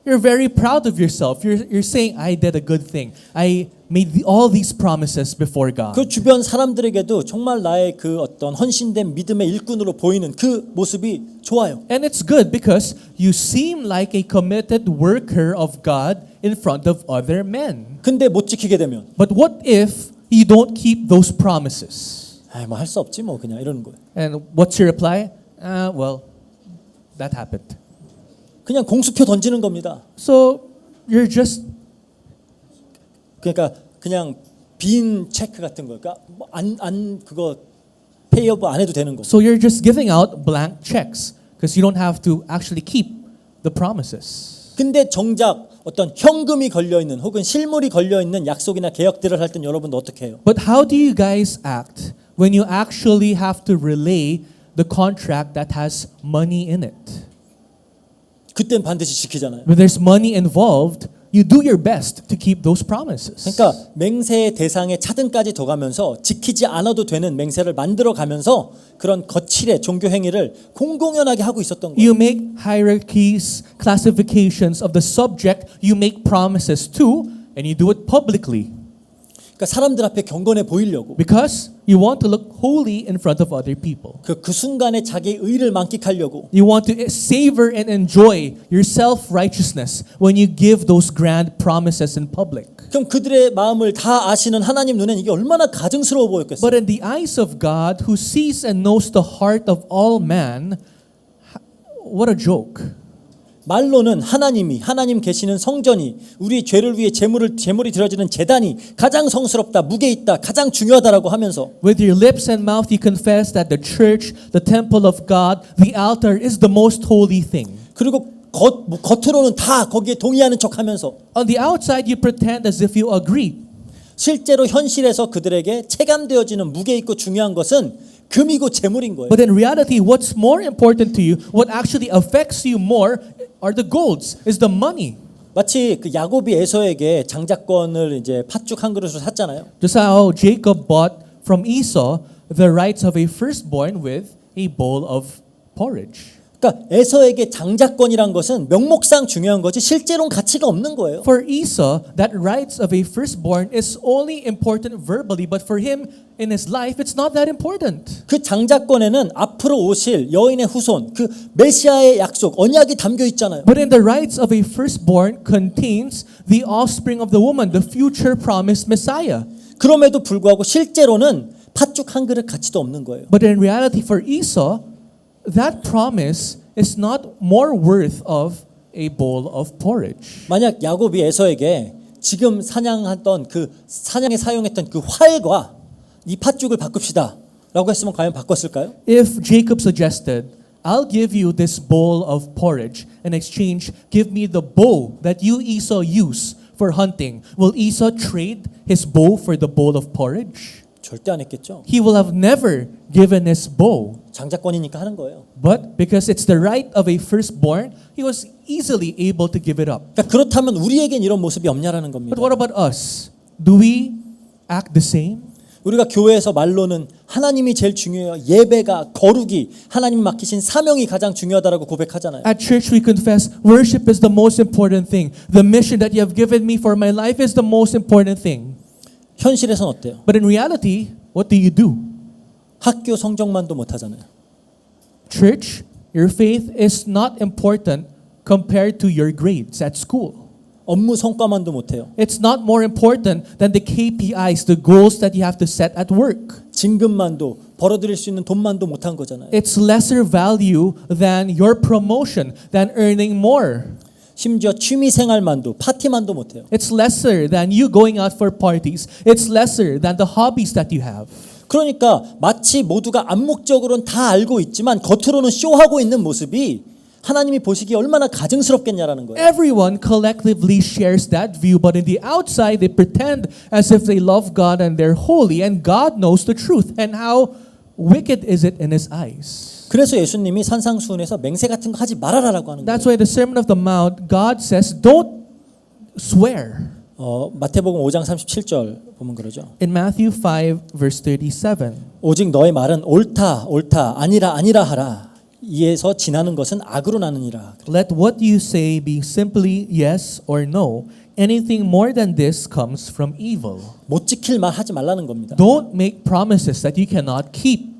you're very proud of yourself. You're saying, I did a good thing. I made all these promises before God. 그 주변 사람들에게도 정말 나의 그 어떤 헌신된 믿음의 일꾼으로 보이는 그 모습이 좋아요. And it's good because you seem like a committed worker of God in front of other men. 근데 못 지키게 되면 But what if you don't keep those promises? 뭐 할 수 없지 뭐 그냥 이러는 거예요. And what's your reply? Well, that happened. 그냥 공수표 던지는 겁니다. So you're just 그러니까 그냥 빈 체크 같은 거. 그러니까 안 그거 페이오버 안 해도 되는 거. so you're just giving out blank checks because you don't have to actually keep the promises. 근데 정작 어떤 현금이 걸려 있는 혹은 실물이 걸려 있는 약속이나 계약들을 할 땐 여러분도 어떻게 해요? But how do you guys act when you actually have to relay the contract that has money in it? 그땐 반드시 지키잖아요. When there's money involved, you do your best to keep those promises. 그러니까 맹세의 대상에 차등까지 더 가면서 지키지 않아도 되는 맹세를 만들어 가면서 그런 거칠의 종교 행위를 공공연하게 하고 있었던 거예요. You make hierarchies, classifications of the subject you make promises to, and you do it publicly 그러니까 사람들 앞에 경건해 보이려고 because you want to look holy in front of other people. 그 순간에 자기의 의를 만끽하려고 You want to savor and enjoy your self-righteousness when you give those grand promises in public. 그럼 그들의 마음을 다 아시는 하나님 눈엔 이게 얼마나 가증스러워 보였겠어요. But in the eyes of God, who sees and knows the heart of all man, what a joke. 말로는 하나님 계시는 성전이 우리 죄를 위해 제물이 드려지는 제단이 가장 성스럽다, 무게 있다, 가장 중요하다라고 하면서 With your lips and mouth you confess that the church, the temple of God, the altar is the most holy thing. 그리고 겉으로는 다 거기에 동의하는 척하면서 On the outside you pretend as if you agree. 실제로 현실에서 그들에게 체감되어지는 무게 있고 중요한 것은 금이고 재물인 거예요. But in reality, what's more important to you, what actually affects you more are the golds, is the money. 마치 그 야곱이 에서에게 장자권을 이제 팥죽 한 그릇을 샀잖아요. Just how Jacob bought from Esau the rights of a firstborn with a bowl of porridge. 그러니까 에서에게 장자권이란 것은 명목상 중요한 거지 실제로는 가치가 없는 거예요. For Esau, that rights of a firstborn is only important verbally, but for him in his life, it's not that important. 그 장자권에는 앞으로 오실 여인의 후손, 그 메시아의 약속, 언약이 담겨 있잖아요. But in the rights of a firstborn contains the offspring of the woman, the future promised Messiah. 그럼에도 불구하고 실제로는 팥죽 한 그릇 가치도 없는 거예요. But in reality, for Esau, that promise is not more worth of a bowl of porridge. 만약 야곱이 에서에게 지금 사냥했던 그 사냥에 사용했던 그 활과 이 팥죽을 바꿉시다라고 했으면 과연 바꿨을까요? If Jacob suggested, I'll give you this bowl of porridge, in exchange, give me the bow that you Esau use for hunting, will Esau trade his bow for the bowl of porridge? 절대 안 했겠죠. He will have never given his bow. 장자권이니까 하는 거예요. But because it's the right of a firstborn, he was easily able to give it up. 그러니까 그렇다면 우리에겐 이런 모습이 없냐라는 겁니다. But what about us? Do we act the same? 우리가 교회에서 말로는 하나님이 제일 중요해요. 예배가 거룩이 하나님 맡기신 사명이 가장 중요하다라고 고백하잖아요. At church we confess worship is the most important thing. The mission that you have given me for my life is the most important thing. 현실에선 어때요? But in reality, what do you do? 학교 성적만도 못 하잖아요. Church, your faith is not important compared to your grades at school. 업무 성과만도 못 해요. It's not more important than the KPIs, the goals that you have to set at work. 진급만도 벌어들일 수 있는 돈만도 못 한 거잖아요. It's lesser value than your promotion, than earning more. 심지어 취미 생활만도 파티만도 못 해요. It's lesser than you going out for parties. It's lesser than the hobbies that you have. 그러니까 마치 모두가 암묵적으로는 다 알고 있지만 겉으로는 쇼하고 있는 모습이 하나님이 보시기에 얼마나 가증스럽겠냐라는 거예요. Everyone collectively shares that view, but in the outside they pretend as if they love God and they're holy, and God knows the truth. And how wicked is it in His eyes? 그래서 예수님이 산상수훈에서 맹세 같은 거 하지 말아라라고 하는 That's 거예요. why the Sermon of the Mount, God says, don't swear. 마태복음 5장 37절 보면 그러죠. In Matthew 5, verse 37. 오직 너의 말은 옳다 옳다 아니라 아니라 하라. 이에서 지나는 것은 악으로 나느니라. Let what you say be simply yes or no. anything more than this comes from evil. 못 지킬 말 하지 말라는 겁니다. Don't make promises that you cannot keep.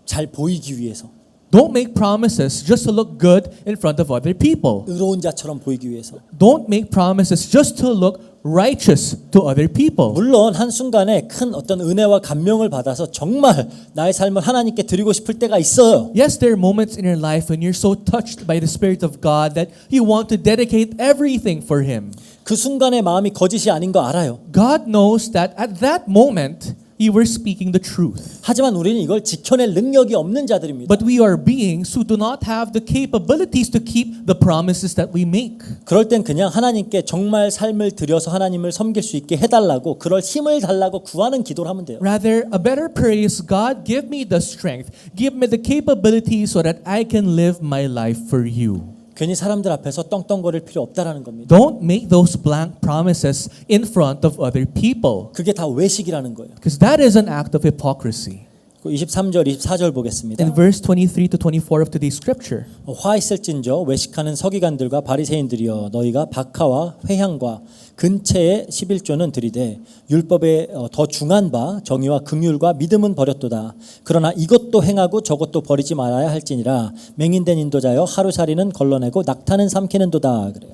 잘 보이기 위해서, Don't make promises just to look good in front of other people. 의로운 자처럼 보이기 위해서. Don't make promises just to look righteous to other people. 물론 한순간에 큰 어떤 은혜와 감명을 받아서 정말 나의 삶을 하나님께 드리고 싶을 때가 있어요. Yes, there are moments in your life when you're so touched by the Spirit of God that you want to dedicate everything for Him. 그 순간의 마음이 거짓이 아닌 거 알아요. God knows that at that moment, you were speaking the truth. 하지만 우리는 이걸 지켜낼 능력이 없는 자들입니다. But we are beings who do not have the capabilities to keep the promises that we make. 그럴 땐 그냥 하나님께 정말 삶을 들여서 하나님을 섬길 수 있게 해달라고, 그럴 힘을 달라고 구하는 기도를 하면 돼요. Rather, a better prayer is, God, give me the strength, give me the capability so that I can live my life for you. 괜히 사람들 앞에서 떵떵거릴 필요 없다라는 겁니다. Don't make those blank promises in front of other people, 그게 다 외식이라는 거예요. because that is an act of hypocrisy. 23절, 24절 보겠습니다. In verse 23 to 24 of today's scripture, 화 있을진저 외식하는 서기관들과 바리새인들이여, 너희가 박하와 회향과 근체의 11조는 들이되 율법에 더 중한 바 정의와 긍휼과 믿음은 버렸도다. 그러나 이것도 행하고 저것도 버리지 말아야 할지니라. 맹인된 인도자여, 하루살이는 걸러내고 낙타는 삼키는도다. 그래요.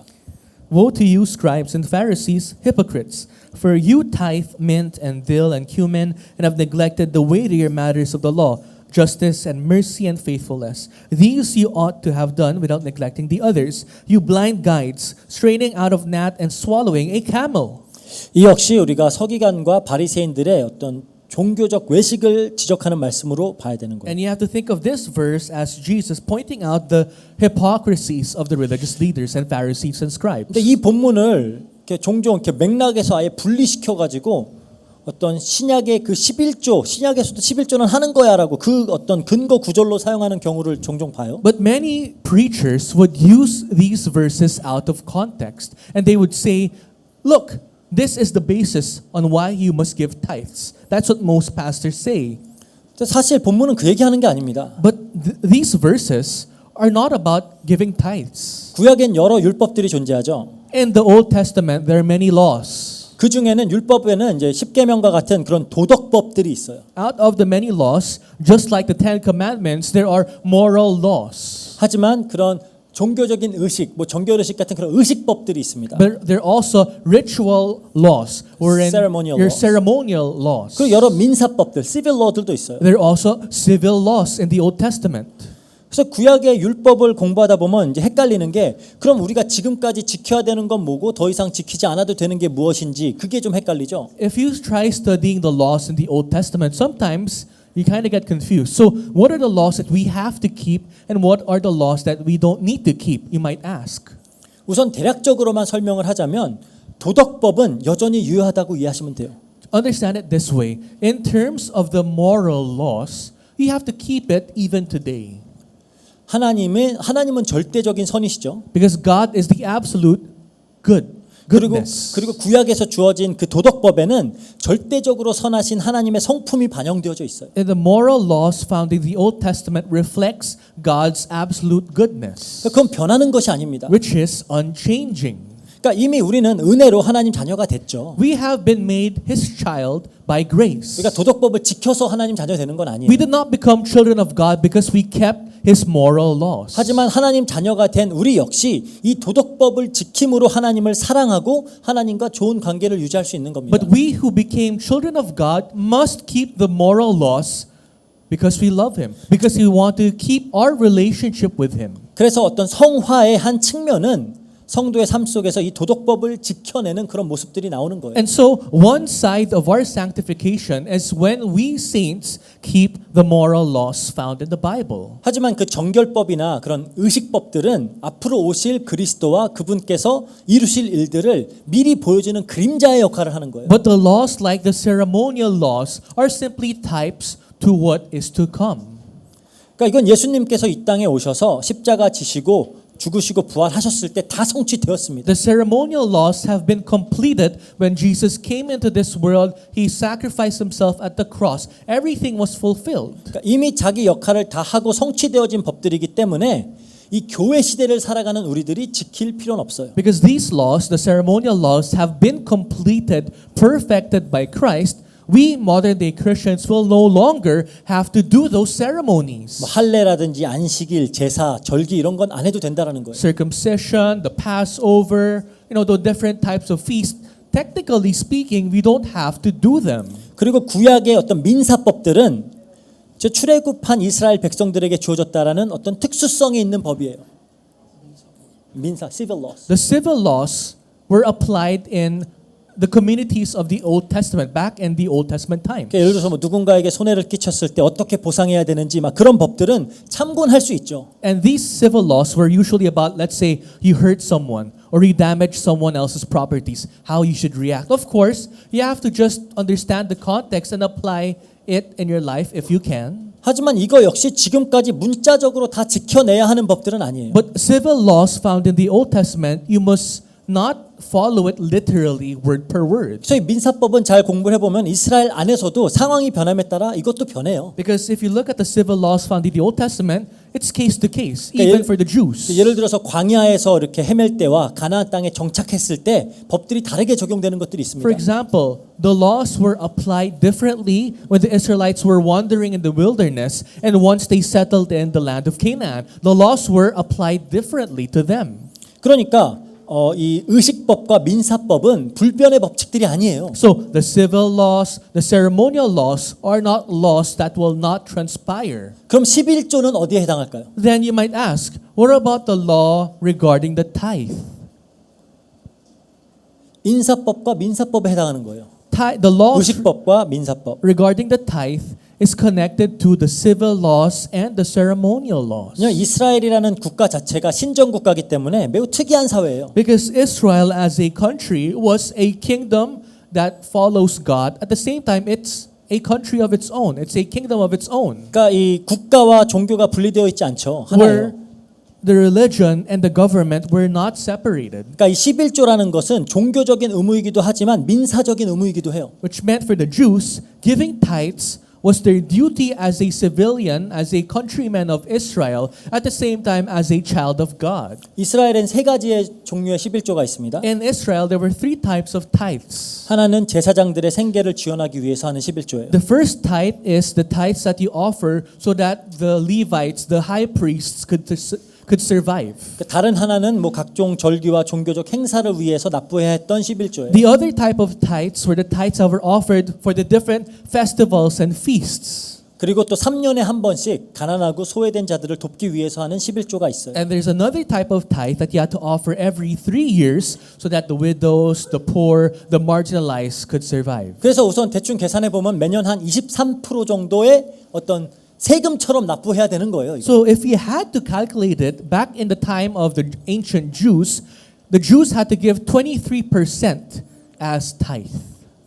Woe to you, scribes and Pharisees, hypocrites! For you tithe mint and dill and cumin, and have neglected the weightier matters of the law, justice and mercy and faithfulness. These you ought to have done without neglecting the others. You blind guides, straining out of gnat and swallowing a camel. 이 역시 우리가 서기관과 바리새인들의 어떤 종교적 외식을 지적하는 말씀으로 봐야 되는 거예요. And you have to think of this verse as Jesus pointing out the hypocrisies of the religious leaders and Pharisees and scribes. 근데 이 본문을 이렇게 종종 이렇게 맥락에서 아예 분리시켜 가지고 어떤 신약의 그 11조, 신약에서도 11조는 하는 거야라고 그 어떤 근거 구절로 사용하는 경우를 종종 봐요. But many preachers would use these verses out of context, and they would say, look, this is the basis on why you must give tithes. That's what most pastors say. 근데 사실 본문은 그 얘기하는 게 아닙니다. But these verses are not about giving tithes. 구약엔 여러 율법들이 존재하죠. In the Old Testament, there are many laws. 그 중에는 율법에는 이제 십계명과 같은 그런 도덕법들이 있어요. Out of the many laws, just like the Ten Commandments, there are moral laws. 하지만 그런 종교적인 의식, 뭐 정결의식 같은 그런 의식법들이 있습니다. But there are also ritual laws, wherein Ceremonial your laws. ceremonial laws. 그리고 여러 민사법들, civil law들도 있어요. There are also civil laws in the Old Testament. 그래서 구약의 율법을 공부하다 보면 이제 헷갈리는 게, 그럼 우리가 지금까지 지켜야 되는 건 뭐고 더 이상 지키지 않아도 되는 게 무엇인지 그게 좀 헷갈리죠. If you try studying the laws in the Old Testament, sometimes you kind of get confused. So, what are the laws that we have to keep and what are the laws that we don't need to keep? You might ask. 우선 대략적으로만 설명을 하자면 도덕법은 여전히 유효하다고 이해하시면 돼요. Understand it this way. In terms of the moral laws, you have to keep it even today. 하나님은 절대적인 선이시죠. Because God is the absolute goodness. 그리고 구약에서 주어진 그 도덕법에는 절대적으로 선하신 하나님의 성품이 반영되어져 있어요. And the moral laws found in the Old Testament reflects God's absolute goodness, 그건 변하는 것이 아닙니다. which is unchanging. 그러니까 이미 우리는 은혜로 하나님 자녀가 됐죠. We have been made His child by grace. 그러니까 도덕법을 지켜서 하나님 자녀 되는 건 아니에요. We did not become children of God because we kept His moral laws. 하지만 하나님 자녀가 된 우리 역시 이 도덕법을 지킴으로 하나님을 사랑하고 하나님과 좋은 관계를 유지할 수 있는 겁니다. But we who became children of God must keep the moral laws because we love Him, because we want to keep our relationship with Him. 그래서 어떤 성화의 한 측면은 성도의 삶 속에서 이 도덕법을 지켜내는 그런 모습들이 나오는 거예요. And so, one side of our sanctification is when we saints keep the moral laws found in the Bible. 하지만 그 정결법이나 그런 의식법들은 앞으로 오실 그리스도와 그분께서 이루실 일들을 미리 보여주는 그림자의 역할을 하는 거예요. But the laws like the ceremonial laws are simply types to what is to come. 그러니까 이건 예수님께서 이 땅에 오셔서 십자가 지시고 죽으시고 부활하셨을 때 다 성취되었습니다. The ceremonial laws have been completed when Jesus came into this world. He sacrificed Himself at the cross. Everything was fulfilled. 그러니까 이미 자기 역할을 다 하고 성취되어진 법들이기 때문에 이 교회 시대를 살아가는 우리들이 지킬 필요는 없어요. Because these laws, the ceremonial laws, have been completed, perfected by Christ. We modern day Christians will no longer have to do those ceremonies. 뭐 할례라든지 안식일, 제사, 절기 이런 건 안 해도 된다라는 거예요. Circumcision, the Passover, the different types of feasts. Technically speaking, we don't have to do them. 그리고 구약의 어떤 민사법들은 저 출애굽한 이스라엘 백성들에게 주어졌다라는 어떤 특수성이 있는 법이에요. 민사, civil laws. The civil laws were applied in the communities of the Old Testament, back in the Old Testament times. 그러니까 예를 들어서 뭐 누군가에게 손해를 끼쳤을 때 어떻게 보상해야 되는지 막 그런 법들은 참고는 할 수 있죠. And these civil laws were usually about, let's say, you hurt someone or you damage someone else's properties, how you should react. Of course, you have to just understand the context and apply it in your life if you can. 하지만 이거 역시 지금까지 문자적으로 다 지켜내야 하는 법들은 아니에요. But civil laws found in the Old Testament, you must not follow it literally word per word. 저희 민사법은 잘 공부를 해보면 이스라엘 안에서도 상황이 변함에 따라 이것도 변해요. Because if you look at the civil laws found in the Old Testament, it's case to case, 그러니까 even for the Jews. 예를 들어서 광야에서 이렇게 헤맬 때와 가나안 땅에 정착했을 때 법들이 다르게 적용되는 것들이 있습니다. For example, the laws were applied differently when the Israelites were wandering in the wilderness and once they settled in the land of Canaan. The laws were applied differently to them. 그러니까 이 의식법과 민사법은 불변의 법칙들이 아니에요. So the civil laws, the ceremonial laws are not laws that will not transpire. 그럼 11조는 어디에 해당할까요? Then you might ask, what about the law regarding the tithe? 인사법과 민사법에 해당하는 거예요. The law 의식법과 민사법. regarding the tithe is connected to the civil laws and the ceremonial laws. 그냥 이스라엘이라는 국가 자체가 신정 국가이기 때문에 매우 특이한 사회예요. Because Israel as a country was a kingdom that follows God. At the same time, it's a country of its own. It's a kingdom of its own. 그러니까 이 국가와 종교가 분리되어 있지 않죠. Where 하나예요. the religion and the government were not separated. 그러니까 이 11조라는 것은 종교적인 의무이기도 하지만 민사적인 의무이기도 해요. Which meant for the Jews, giving tithes was their duty as a civilian, as a countryman of Israel, at the same time as a child of God. 이스라엘엔 세 가지의 종류의 11조가 있습니다. In Israel, there were three types of tithes. 하나는 제사장들의 생계를 지원하기 위해서 하는 11조예요. The first tithe is the tithes that you offer so that the Levites, the high priests, could survive. 다른 하나는 뭐 각종 절기와 종교적 행사를 위해서 납부해야 했던 11조예요. The other type of tithes were the tithes that were offered for the different festivals and feasts. 그리고 또 3년에 한 번씩 가난하고 소외된 자들을 돕기 위해서 하는 11조가 있어요. And there's another type of tithe that you had to offer every 3 years so that the widows, the poor, the marginalized could survive. 그래서 우선 대충 계산해 보면 매년 한 23% 정도의 어떤 세금처럼 납부해야 되는 거예요. 이거. So if you had to calculate it, back in the time of the ancient Jews, the Jews had to give 23% as tithe.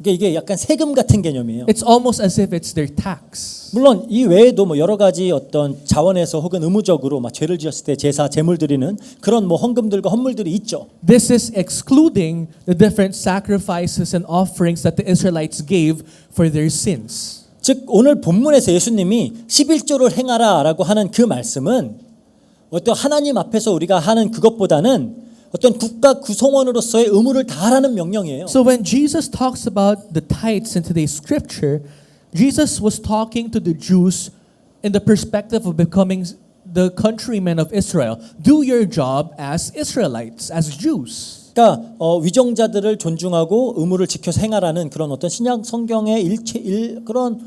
이게 약간 세금 같은 개념이에요. It's almost as if it's their tax. 물론 이 외에도 뭐 여러 가지 어떤 자원에서 혹은 의무적으로 막 죄를 지었을 때 제사 제물 드리는 그런 뭐 헌금들과 헌물들이 있죠. This is excluding the different sacrifices and offerings that the Israelites gave for their sins. 즉 오늘 본문에서 예수님이 11조를 행하라라고 하는 그 말씀은 어떤 하나님 앞에서 우리가 하는 그것보다는 어떤 국가 구성원으로서의 의무를 다하라는 명령이에요. So when Jesus talks about the tithes in today's scripture, Jesus was talking to the Jews in the perspective of becoming the countrymen of Israel. Do your job as Israelites, as Jews. 그러니까 위정자들을 존중하고 의무를 지켜서 행하라는 그런 어떤 신약 성경의 그런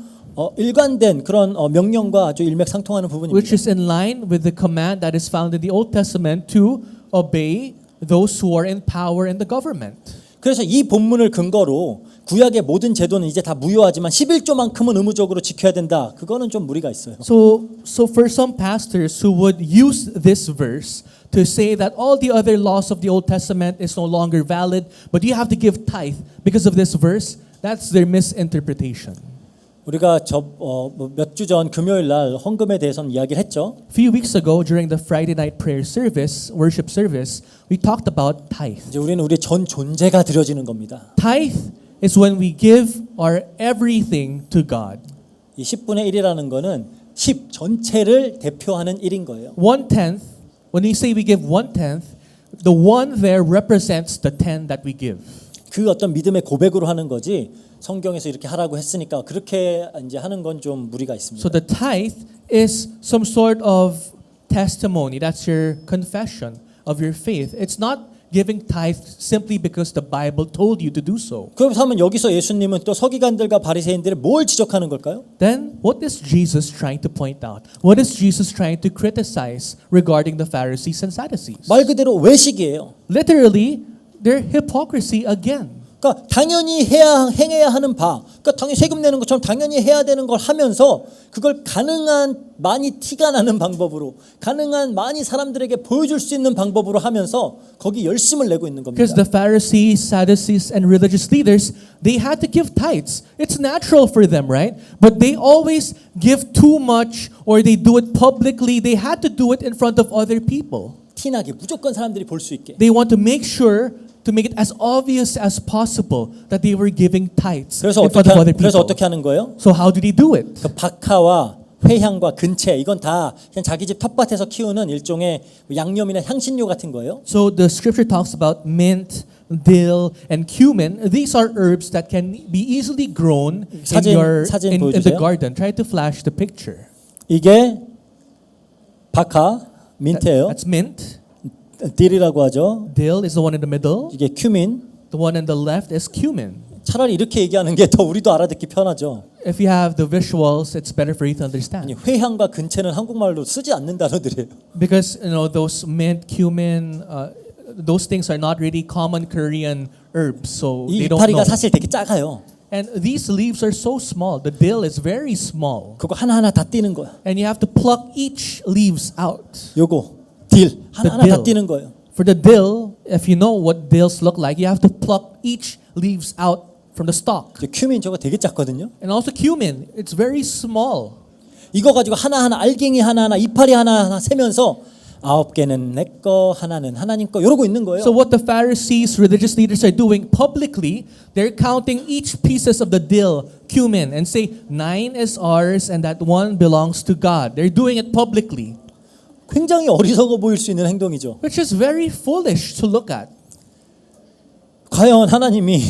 일관된 그런 명령과 아주 일맥상통하는 부분입니다. Which is in line with the command that is found in the Old Testament to obey those who are in power in the government. 그래서 이 본문을 근거로 구약의 모든 제도는 이제 다 무효하지만 11조만큼은 의무적으로 지켜야 된다. 그거는 좀 무리가 있어요. So for some pastors who would use this verse to say that all the other laws of the Old Testament is no longer valid, but you have to give tithe because of this verse, that's their misinterpretation. 우리가 몇 주 전 금요일 날 헌금에 대해서는 이야기를 했죠. A few weeks ago during the Friday night prayer service, worship service, we talked about tithe. 이제 우리는 우리 전 존재가 드려지는 겁니다. Tithe is when we give our everything to God. 이 10분의 1이라는 거는 10 전체를 대표하는 1인 거예요. 1/10 When we say we give 1/10, the 1 there represents the 10 that we give. 그 어떤 믿음의 고백으로 하는 거지 성경에서 이렇게 하라고 했으니까 그렇게 이제 하는 건 좀 무리가 있습니다. So the tithe is some sort of testimony. That's your confession of your faith. It's not giving tithe simply because the Bible told you to do so. 그렇다면 여기서 예수님은 또 서기관들과 바리새인들을 뭘 지적하는 걸까요? Then what is Jesus trying to point out? What is Jesus trying to criticize regarding the Pharisees and Sadducees? 말 그대로 외식이에요. Literally, their hypocrisy again. 그러니까 당연히 행해야 하는 바, 그러니까 당연히 세금 내는 것처럼 당연히 해야 되는 걸 하면서 그걸 가능한 많이 티가 나는 방법으로, 가능한 많이 사람들에게 보여줄 수 있는 방법으로 하면서 거기 열심을 내고 있는 겁니다. Because the Pharisees, Sadducees, and religious leaders, they had to give tithes. It's natural for them, right? But they always give too much or they do it publicly. They had to do it in front of other people. 티나게 무조건 사람들이 볼 수 있게. They want to make sure to make it as obvious as possible that they were giving tithes 그래서 in front of other 그래서 people. 어떻게 하는 거예요? So how did he do it? 그 박하와 회향과 근채 이건 다 그냥 자기 집 텃밭에서 키우는 일종의 양념이나 향신료 같은 거예요. So the scripture talks about mint, dill, and cumin. These are herbs that can be easily grown 사진 in the 보여주세요. garden. Try to flash the picture. 이게 박하, 민트예요. That's mint. 딜이라고 하죠. Dill is the one in the middle. 이게 큐민. The one on the left is cumin. 차라리 이렇게 얘기하는 게 더 우리도 알아듣기 편하죠. If you have the visuals, it's better for you to 아니, understand. 회향과 근채는 한국말로 쓰지 않는 단어들이에요. Because those mint, cumin, those things are not really common Korean herbs, so 이 they don't know. 이파리가 사실 되게 작아요. And these leaves are so small. The dill is very small, 그거 하나하나 다 띄는 거야. and you have to pluck each leaves out. 요거 딜 하나하나 다 dill. 띄는 거예요. For the dill, if you know what dills look like, you have to pluck each leaves out from the stalk. 큐민 저거 되게 작거든요. And also cumin, it's very small. 이거 가지고 하나하나 알갱이 하나하나 이파리 하나하나 세면서 9개는 내 거, 하나는 하나님 거 이러고 있는 거예요. So what the Pharisees, religious leaders are doing publicly, they're counting each pieces of the dill, cumin, and say 9 is ours and that 1 belongs to God. They're doing it publicly, 굉장히 어리석어 보일 수 있는 행동이죠. which is very foolish to look at. 과연 하나님이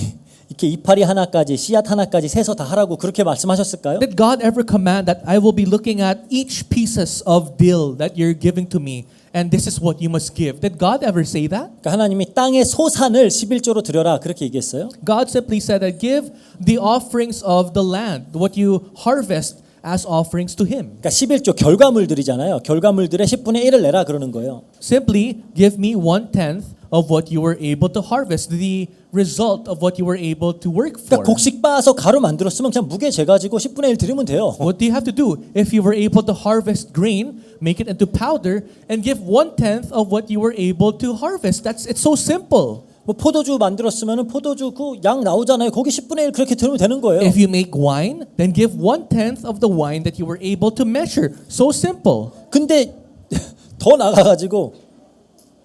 이렇게 이파리 하나까지 씨앗 하나까지 세서 다 하라고 그렇게 말씀하셨을까요? Did God ever command that I will be looking at each pieces of dill that you're giving to me and this is what you must give? Did God ever say that? 그러니까 하나님이 땅의 소산을 11조로 드려라 그렇게 얘기했어요. God simply said that give the offerings of the land, what you harvest as offerings to Him. 그러니까 11조 결과물들이잖아요. 결과물들의 10분의 1을 내라 그러는 거예요. Simply give me 1/10 of what you were able to harvest, the result of what you were able to work for. 그러니까 곡식 빻아서 가루 만들었으면 그냥 무게 재가지고 10분의 1 드리면 돼요. What do you have to do? If you were able to harvest grain, make it into powder and give 1/10 of what you were able to harvest. It's so simple. 뭐 포도주 만들었으면 포도주 그 양 나오잖아요. 거기 10분의 1 그렇게 드리면 되는 거예요. If you make wine, then give 1/10 of the wine that you were able to measure. So simple. 근데 더 나가가지고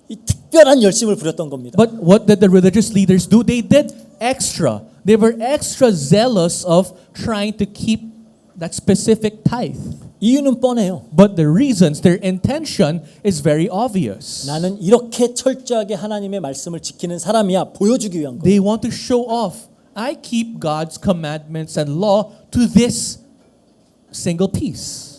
이 특별한 열심을 부렸던 겁니다. But what did the religious leaders do? They did extra. They were extra zealous of trying to keep that specific tithe. 이유는 뻔해요. But the reasons, their intention is very obvious. 나는 이렇게 철저하게 하나님의 말씀을 지키는 사람이야 보여주기 위한 거. They want to show off. I keep God's commandments and law to this single piece.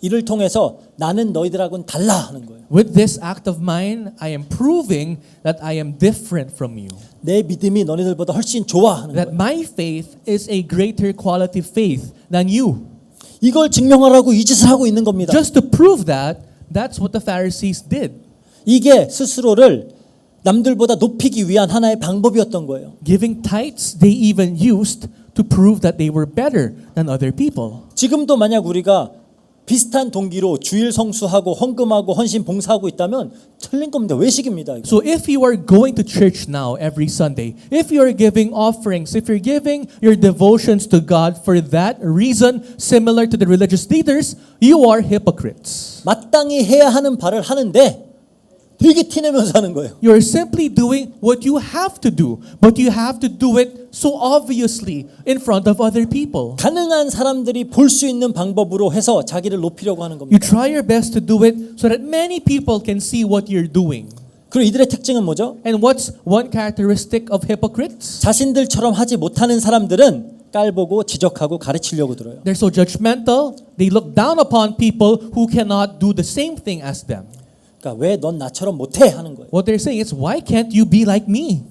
이를 통해서 나는 너희들하고는 달라 하는 거예요. With this act of mine, I am proving that I am different from you. 내 믿음이 너희들보다 훨씬 좋아 하는 That 거예요. my faith is a greater quality faith than you. 이걸 증명하라고 이 짓을 하고 있는 겁니다. Just to prove that, that's what the Pharisees did. 이게 스스로를 남들보다 높이기 위한 하나의 방법이었던 거예요. Giving tithes, they even used to prove that they were better than other people. 지금도 만약 우리가 비슷한 동기로 주일 성수하고 헌금하고 헌신 봉사하고 있다면 틀린 겁니다. 외식입니다. 이거. So if you are going to church now every Sunday, if you are giving offerings, if you're giving your devotions to God for that reason, similar to the religious leaders, you are hypocrites. 마땅히 해야 하는 바를 하는데 되게 티내면서 하는 거예요. You're simply doing what you have to do, but you have to do it so obviously in front of other people. 가능한 사람들이 볼 수 있는 방법으로 해서 자기를 높이려고 하는 You 겁니다. try your best to do it so that many people can see what you're doing. 그리고 이들의 특징은 뭐죠? And what's one characteristic of hypocrites? 자신들처럼 하지 못하는 사람들은 깔보고 지적하고 가르치려고 들어요. They're so judgmental. They look down upon people who cannot do the same thing as them. 그러니까 왜 넌 나처럼 못해 하는 거예요. What they're saying is, why can't you be like me?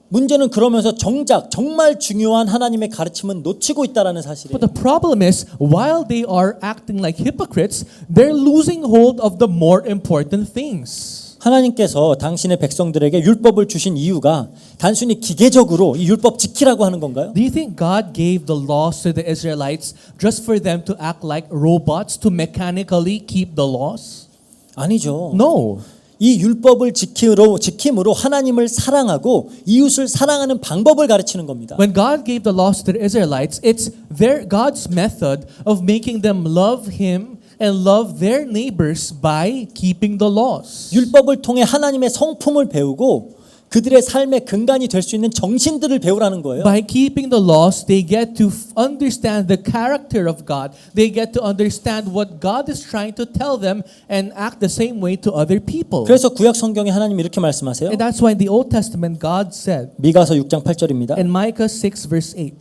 문제는 그러면서 정말 중요한 하나님의 가르침은 놓치고 있다라는 사실이에요. But the problem is, while they are acting like hypocrites, they're losing hold of the more important things. 하나님께서 당신의 백성들에게 율법을 주신 이유가 단순히 기계적으로 이 율법 지키라고 하는 건가요? Do you think God gave the laws to the Israelites just for them to act like robots to mechanically keep the laws? 아니죠. No. 이 율법을 지킴으로 하나님을 사랑하고 이웃을 사랑하는 방법을 가르치는 겁니다. When God gave the laws to the Israelites, it's God's method of making them love Him and love their neighbors by keeping the laws. 율법을 통해 하나님의 성품을 배우고 그들의 삶의 근간이 될 수 있는 정신들을 배우라는 거예요. By keeping the laws, they get to understand the character of God. They get to understand what God is trying to tell them and act the same way to other people. 그래서 구약 성경에 하나님이 이렇게 말씀하세요. And that's why in the Old Testament, God said 미가서 6장 8절입니다. in Micah 6 verse 8,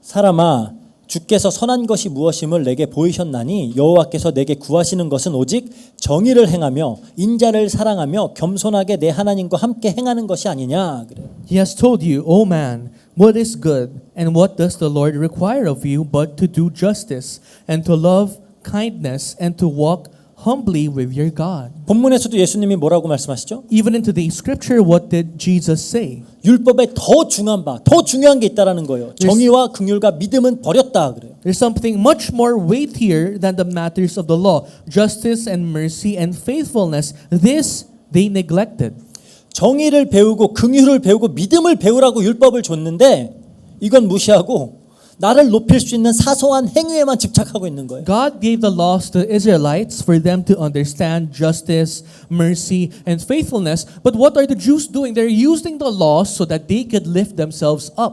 사람아 주께서 선한 것이 무엇임을 내게 보이셨나니 여호와께서 내게 구하시는 것은 오직 정의를 행하며 인자를 사랑하며 겸손하게 내 하나님과 함께 행하는 것이 아니냐 그래요. He has told you, O man, what is good and what does the Lord require of you but to do justice and to love kindness and to walk humbly with your God. 본문에서도 예수님이 뭐라고 말씀하시죠? Even in today's scripture, what did Jesus say? 율법에 더 중요한 게 있다라는 거예요. 정의와 긍휼과 믿음은 버렸다 그래요. There's something much more weightier than the matters of the law, justice and mercy and faithfulness. This they neglected. 정의를 배우고 긍휼을 배우고 믿음을 배우라고 율법을 줬는데 이건 무시하고 나를 높일 수 있는 사소한 행위에만 집착하고 있는 거예요. God gave the laws to the Israelites for them to understand justice, mercy, and faithfulness. But what are the Jews doing? They're using the laws so that they could lift themselves up.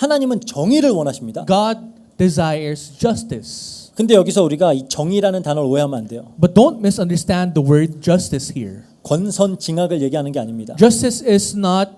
하나님은 정의를 원하십니다. God desires justice. 근데 여기서 우리가 이 정의라는 단어를 오해하면 안 돼요. But don't misunderstand the word justice here. 권선징악을 얘기하는 게 아닙니다. Justice is not,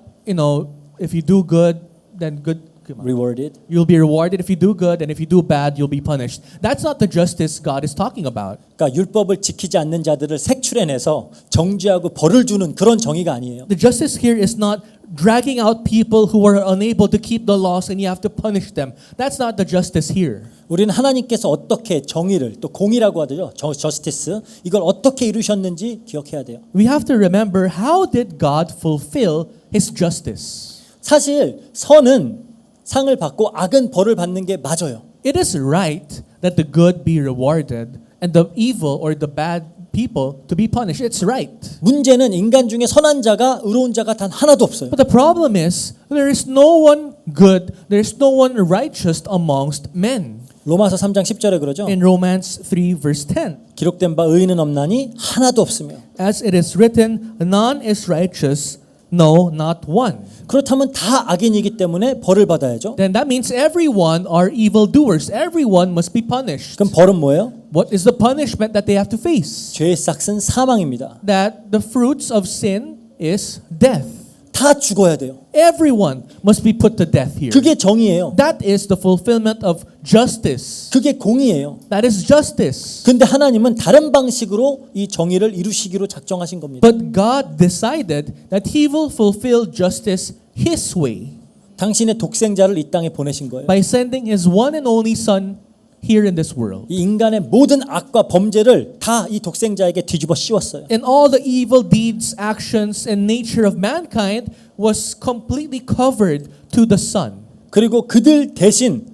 if you do good, then good. Rewarded. You'll be rewarded if you do good, and if you do bad, you'll be punished. That's not the justice God is talking about. 그러니까 율법을 지키지 않는 자들을 색출해내서 정죄하고 벌을 주는 그런 정의가 아니에요. The justice here is not dragging out people who are unable to keep the laws and you have to punish them. That's not the justice here. 우리는 하나님께서 어떻게 정의를 또 공의라고 하죠. 저스티스 이걸 어떻게 이루셨는지 기억해야 돼요. We have to remember, how did God fulfill His justice? 사실 선은 상을 받고 악은 벌을 받는 게 맞아요. It is right that the good be rewarded and the evil or the bad people to be punished. It's right. 문제는 인간 중에 선한 자가 의로운 자가 단 하나도 없어요. But the problem is, there is no one good, there is no one righteous amongst men. 로마서 3장 10절에 그러죠. In Romans 3 verse 10, 기록된 바 의인은 없나니 하나도 없으며. as it is written, none is righteous, no, not one. 그렇다면 다 악인이기 때문에 벌을 받아야죠. Then that means everyone are evildoers. Everyone must be punished. 그럼 벌은 뭐예요? What is the punishment that they have to face? 죄의 싹은 사망입니다. That the fruits of sin is death. 다 죽어야 돼요. Everyone must be put to death here. 그게 정의예요. That is the fulfillment of justice. 그게 공의예요. That is justice. 근데 하나님은 다른 방식으로 이 정의를 이루시기로 작정하신 겁니다. But God decided that He will fulfill justice His way 당신의 독생자를 이 땅에 보내신 거예요. by sending His one and only Son here in this world. 이 인간의 모든 악과 범죄를 다 이 독생자에게 뒤집어 씌웠어요. And all the evil deeds, actions, and nature of mankind was completely covered to the Son. 그리고 그들 대신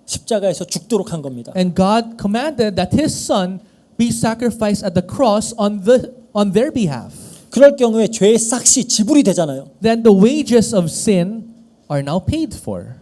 십자가에서 죽도록 한 겁니다. And God commanded that His Son be sacrificed at the cross on their behalf. 그럴 경우에 죄의 싹이 지불이 되잖아요. Then the wages of sin are now paid for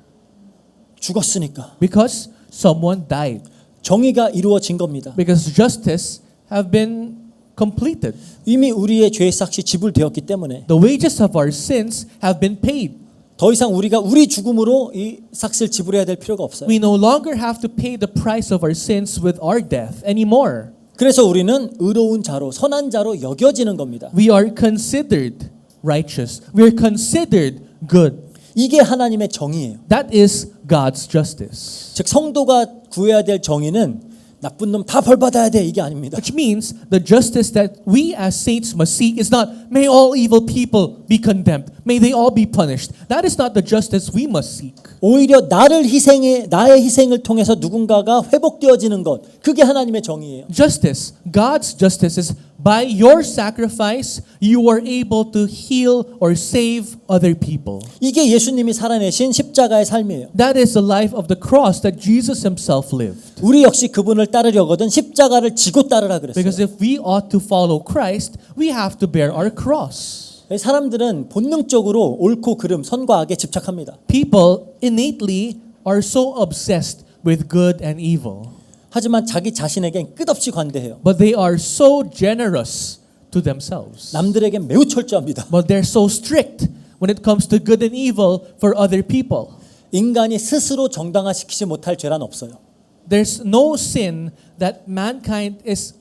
죽었으니까. because someone died. 정의가 이루어진 겁니다. Because justice have been completed. 이미 우리의 죄의 삭이 지불되었기 때문에 The wages of our sins have been paid. 더 이상 우리가 우리 죽음으로 이 삭을 지불해야 될 필요가 없어요. We no longer have to pay the price of our sins with our death anymore. 그래서 우리는 의로운 자로 선한 자로 여겨지는 겁니다. We are considered righteous. We are considered good. 이게 하나님의 정의예요. That is God's justice. 즉 성도가 구해야 될 정의는 나쁜 놈 다 벌 받아야 돼 이게 아닙니다. Which means the justice that we as saints must seek is not, may all evil people be condemned. May they all be punished. That is not the justice we must seek. 오히려 나의 희생을 통해서 누군가가 회복되어지는 것, 그게 하나님의 정의예요. Justice, God's justice is by your sacrifice, you are able to heal or save other people. 이게 예수님이 살아내신 십자가의 삶이에요. That is the life of the cross that Jesus himself lived. 우리 역시 그분을 따르려거든 십자가를 지고 따르라 그랬어요. Because if we ought to follow Christ, we have to bear our cross. 사람들은 본능적으로 옳고 그름, 선과 악에 집착합니다. People innately are so obsessed with good and evil. 하지만 자기 자신에겐 끝없이 관대해요. But they are so generous to themselves. 남들에겐 매우 철저합니다. But they're so strict when it comes to good and evil for other people. 인간이 스스로 정당화시키지 못할 죄란 없어요. There's no sin that mankind is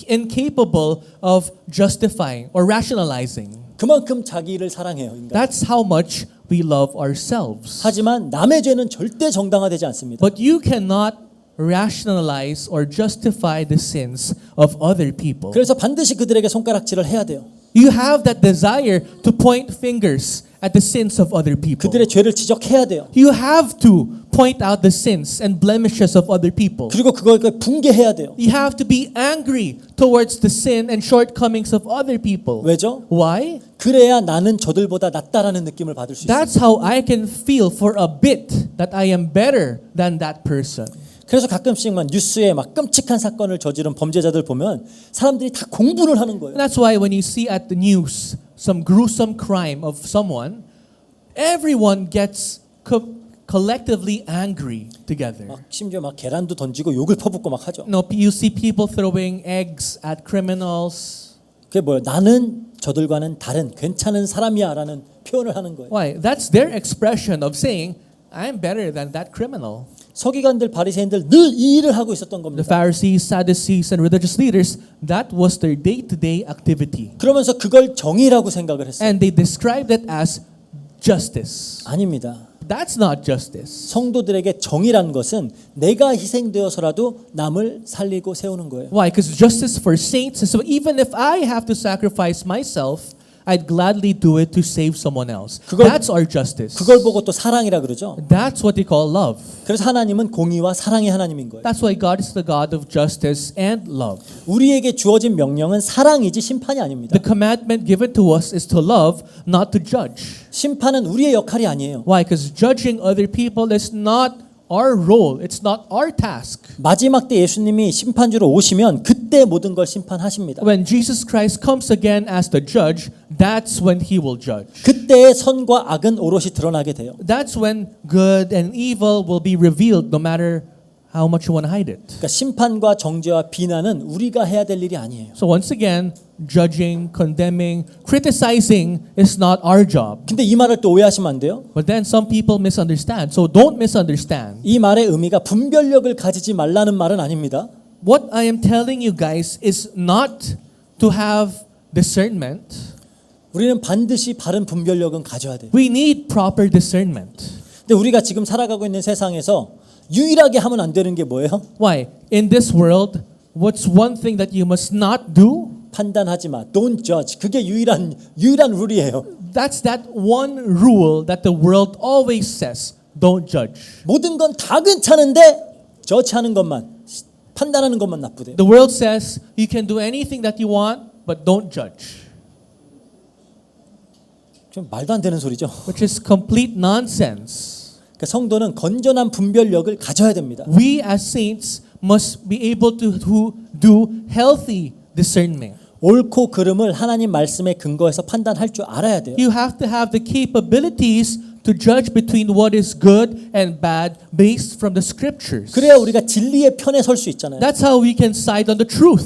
incapable of justifying or rationalizing. 그만큼 자기를 사랑해요. 인간. That's how much we love ourselves. 하지만 남의 죄는 절대 정당화되지 않습니다. But you cannot rationalize or justify the sins of other people. 그래서 반드시 그들에게 손가락질을 해야 돼요. You have that desire to point fingers at the sins of other people. 그들의 죄를 지적해야 돼요. You have to point out the sins and blemishes of other people. 그리고 그걸 붕괴해야 돼요. You have to be angry towards the sin and shortcomings of other people. 왜죠? Why? 그래야 나는 저들보다 낫다라는 느낌을 받을 수 있어요. That's how I can feel for a bit that I am better than that person. 그래서 가끔씩만 뉴스에 막 끔찍한 사건을 저지른 범죄자들 보면 사람들이 다 공분을 하는 거예요. And that's why when you see at the news some gruesome crime of someone, everyone gets collectively angry together. 막 심지어 막 계란도 던지고 욕을 퍼붓고 막 하죠. No, you see people throwing eggs at criminals. 그게 뭐예요? 나는 저들과는 다른 괜찮은 사람이야라는 표현을 하는 거예요. Why? That's their expression of saying, I'm better than that criminal. 서기관들, 바리새인들 늘 이 일을 하고 있었던 The 겁니다. Pharisees, Sadducees, and religious leaders, that was their day-to-day activity. 그러면서 그걸 정의라고 생각을 했어요. And they described it as justice. 아닙니다. That's not justice. 성도들에게 정의란 것은 내가 희생되어서라도 남을 살리고 세우는 거예요. Why? Because justice for saints is so even if I have to sacrifice myself, I'd gladly do it to save someone else. That's our justice. 그걸 보고 또 사랑이라 그러죠. That's what they call love. 그래서 하나님은 공의와 사랑의 하나님인 거예요. That's why God is the God of justice and love. 우리에게 주어진 명령은 사랑이지 심판이 아닙니다. The commandment given to us is to love, not to judge. 심판은 우리의 역할이 아니에요. Why? Because judging other people is not our role. It's not our task. 마지막 때 예수님이 심판주로 오시면 그때 모든 걸 심판하십니다. When Jesus Christ comes again as the judge, that's when he will judge. 그때의 선과 악은 오롯이 드러나게 돼요. That's when good and evil will be revealed no matter how much you want to hide it. 그러니까 심판과 정죄와 비난은 우리가 해야 될 일이 아니에요. So once again, judging, condemning, criticizing is not our job. 근데 이 말을 또 오해하시면 안 돼요. But then some people misunderstand. So don't misunderstand. 이 말의 의미가 분별력을 가지지 말라는 말은 아닙니다. What I am telling you guys is not to have discernment. 우리는 반드시 바른 분별력은 가져야 돼요. We need proper discernment. 근데 우리가 지금 살아가고 있는 세상에서 유일하게 하면 안 되는 게 뭐예요? Why? In this world, what's one thing that you must not do? 판단하지 마. Don't judge. 그게 유일한 룰이에요. That's that one rule that the world always says. Don't judge. 모든 건 다 괜찮은데 저치하는 것만 판단하는 것만 나쁘대요. The world says you can do anything that you want, but don't judge. 좀 말도 안 되는 소리죠. Which is complete nonsense. 그러니까 성도는 건전한 분별력을 가져야 됩니다. We as saints must be able to do healthy discernment. 옳고 그름을 하나님 말씀에 근거해서 판단할 줄 알아야 돼요. You have to have the capabilities to judge between what is good and bad based from the scriptures. 그래야 우리가 진리의 편에 설 수 있잖아요. That's how we can side on the truth.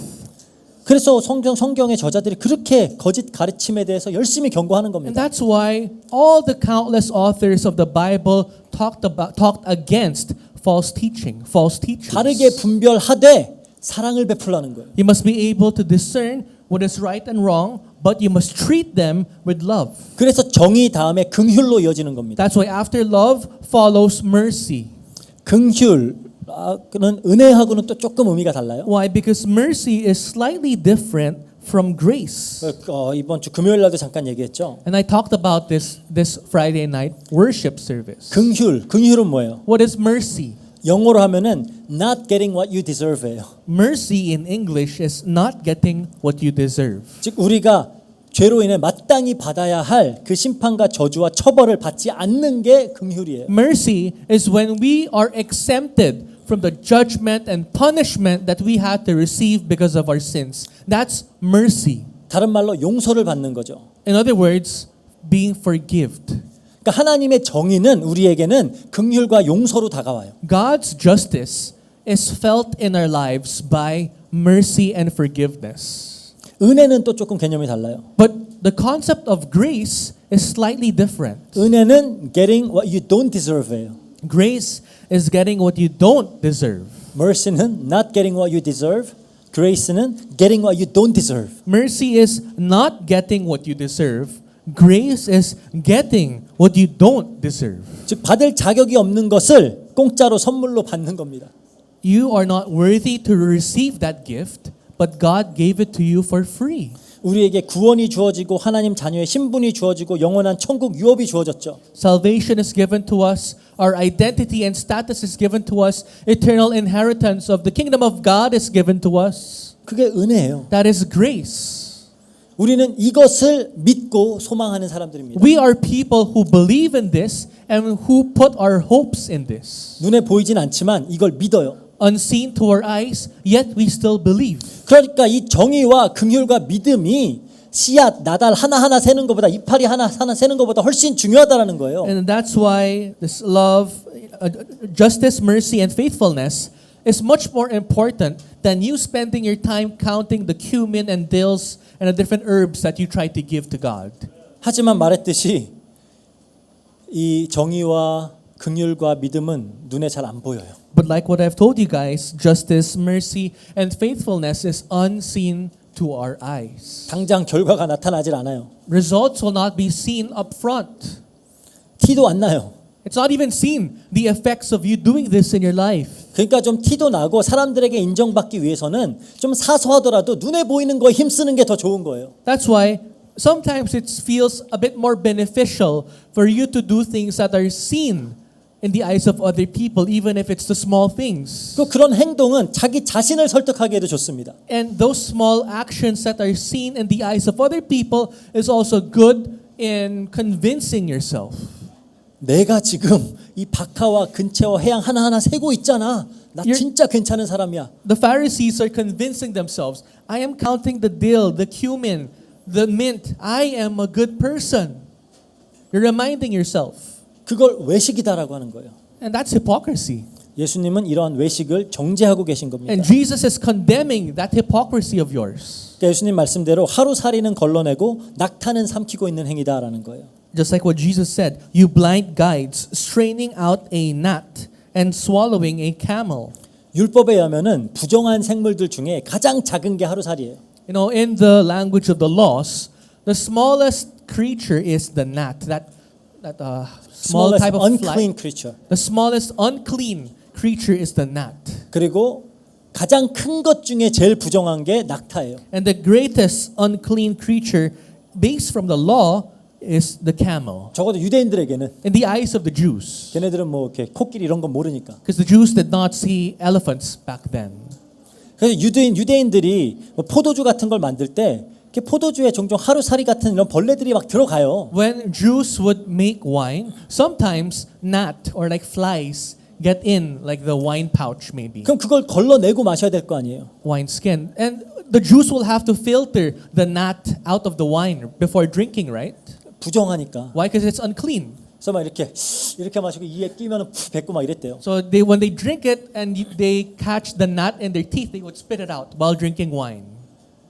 그래서 성경의 저자들이 그렇게 거짓 가르침에 대해서 열심히 경고하는 And 겁니다. that's why all the countless authors of the Bible talked against false teaching, false teachers. 다르게 분별하되 사랑을 베풀라는 거예요. You must be able to discern what is right and wrong, but you must treat them with love. 그래서 정의 다음에 긍휼로 이어지는 겁니다. That's why after love follows mercy. 긍휼은 은혜하고는 또 조금 의미가 달라요. Why? Because mercy is slightly different from grace. 이번 주 금요일 날도 잠깐 얘기했죠. And I talked about this Friday night worship service. 긍휼은 뭐예요? What is mercy? 영어로 하면은 not getting what you deserve예요. Mercy in English is not getting what you deserve. 즉 우리가 죄로 인해 마땅히 받아야 할 그 심판과 저주와 처벌을 받지 않는 게 긍휼이에요. Mercy is when we are exempted from the judgment and punishment that we had to receive because of our sins. That's mercy. 다른 말로 용서를 받는 거죠. In other words, being forgived. 그러니까 하나님의 정의는 우리에게는 긍휼과 용서로 다가와요. God's justice is felt in our lives by mercy and forgiveness. 은혜는 또 조금 개념이 달라요. But the concept of grace is slightly different. 은혜는 getting what you don't deserve예요. Grace is getting what you don't deserve. Mercy는 not getting what you deserve. Grace는 getting what you don't deserve. Mercy is not getting what you deserve. Grace is getting what you don't deserve. 즉 받을 자격이 없는 것을 공짜로 선물로 받는 겁니다. You are not worthy to receive that gift, but God gave it to you for free. 우리에게 구원이 주어지고 하나님 자녀의 신분이 주어지고 영원한 천국 유업이 주어졌죠. Salvation is given to us. Our identity and status is given to us. Eternal inheritance of the kingdom of God is given to us. 그게 은혜예요. That is grace. 우리는 이것을 믿고 소망하는 사람들입니다. We are people who believe in this and who put our hopes in this. 눈에 보이진 않지만 이걸 믿어요. Unseen to our eyes, yet we still believe. 그러니까 이 정의와 긍휼과 믿음이 씨앗, 나달 하나하나 세는 것보다 이파리 하나하나 세는 것보다 훨씬 중요하다라는 거예요. And that's why this love, justice, mercy, and faithfulness is much more important than you spending your time counting the cumin and dills and the different herbs that you try to give to God. 하지만 말했듯이 이 정의와 긍휼과 믿음은 눈에 잘 안 보여요. But like what I've told you guys, justice, mercy, and faithfulness is unseen to our eyes. 당장 결과가 나타나질 않아요. Results will not be seen up front. 티도 안 나요. It's not even seen the effects of you doing this in your life. 그러니까 좀 티도 나고 사람들에게 인정받기 위해서는 좀 사소하더라도 눈에 보이는 거에 힘쓰는 게 더 좋은 거예요. That's why sometimes it feels a bit more beneficial for you to do things that are seen in the eyes of other people, even if it's the small things. 또 그런 행동은 자기 자신을 설득하기에도 좋습니다. And those small actions that are seen in the eyes of other people is also good in convincing yourself. 내가 지금 이 박하와 근채와 해양 하나하나 세고 있잖아. 나 You're- 진짜 괜찮은 사람이야. The Pharisees are convincing themselves, I am counting the dill, the cumin, the mint. I am a good person. You're reminding yourself. 그걸 외식이다라고 하는 거예요. And that's hypocrisy. 예수님은 이러한 외식을 정죄하고 계신 겁니다. And Jesus is condemning that hypocrisy of yours. 그러니까 예수님 말씀대로 하루살이는 걸러내고 낙타는 삼키고 있는 행위다라는 거예요. Just like what Jesus said, you blind guides straining out a gnat and swallowing a camel. 율법에 의하면은 부정한 생물들 중에 가장 작은 게 하루살이에요. You know, in the language of the laws, the smallest creature is the gnat. That small Smallest type of unclean fly. creature. The smallest unclean creature is the gnat. 그리고 가장 큰 것 중에 제일 부정한 게 낙타예요. And the greatest unclean creature, based from the law, is the camel. 적어도 유대인들에게는 In the eyes of the Jews. 걔네들은 뭐 이렇게 코끼리 이런 건 모르니까. Because the Jews did not see elephants back then. 그래서 유대인들이 뭐 포도주 같은 걸 만들 때 이렇게 포도주에 종종 하루살이 같은 이런 벌레들이 막 들어가요. When Jews would make wine, sometimes gnat or like flies get in like the wine pouch maybe, 그럼 그걸 걸러내고 마셔야 될 거 아니에요. wine skin. And the Jews will have to filter the gnat out of the wine before drinking, right? 부정하니까. Why? Because it's unclean. 그래서 막 이렇게 마시고 이에 끼면 뱉고 막 이랬대요. So when they drink it and they catch the gnat in their teeth, they would spit it out while drinking wine.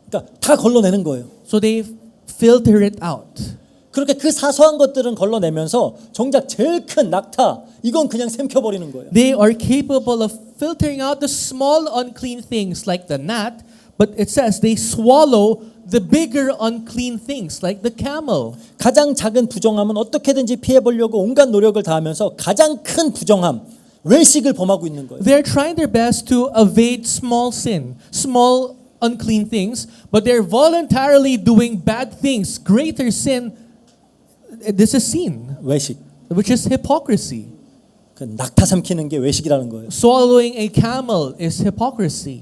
그러니까 다 걸러내는 거예요. So they filter it out. 그렇게 그 사소한 것들은 걸러내면서 정작 제일 큰 낙타 이건 그냥 삼켜버리는 거예요. They are capable of filtering out the small unclean things like the gnat, but it says they swallow the bigger unclean things like the camel. 가장 작은 부정함은 어떻게든지 피해보려고 온갖 노력을 다하면서 가장 큰 부정함, 외식을 범하고 있는 거예요. They're trying their best to evade small sin, small unclean things, but they're voluntarily doing bad things, greater sin. This is sin, 외식. which is hypocrisy. 그 낙타 삼키는 게 외식이라는 거예요. Swallowing a camel is hypocrisy.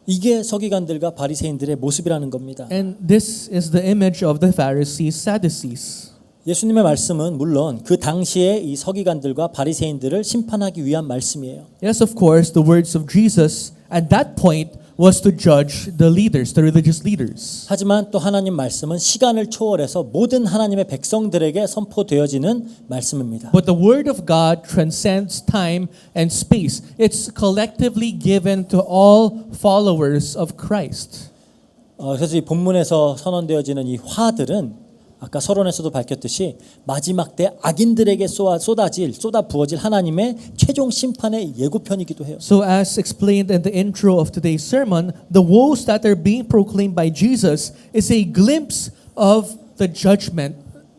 이게 서기관들과 바리새인들의 모습이라는 겁니다. And this is the image of the Pharisees, Sadducees. 예수님의 말씀은 물론 그 당시에 이 서기관들과 바리새인들을 심판하기 위한 말씀이에요. Yes, of course, the words of Jesus at that point was to judge the leaders, the religious leaders. 하지만 또 하나님 말씀은 시간을 초월해서 모든 하나님의 백성들에게 선포되어지는 말씀입니다. But the word of God transcends time and space. It's collectively given to all followers of Christ. 그래서 이 본문에서 선언되어지는 이 화들은 아까 서론에서도 밝혔듯이 마지막 때 악인들에게 쏟아 부어질 하나님의 최종 심판의 예고편이기도 해요. So as explained in the intro of today's sermon, the woes that are being proclaimed by Jesus is a glimpse of the judgment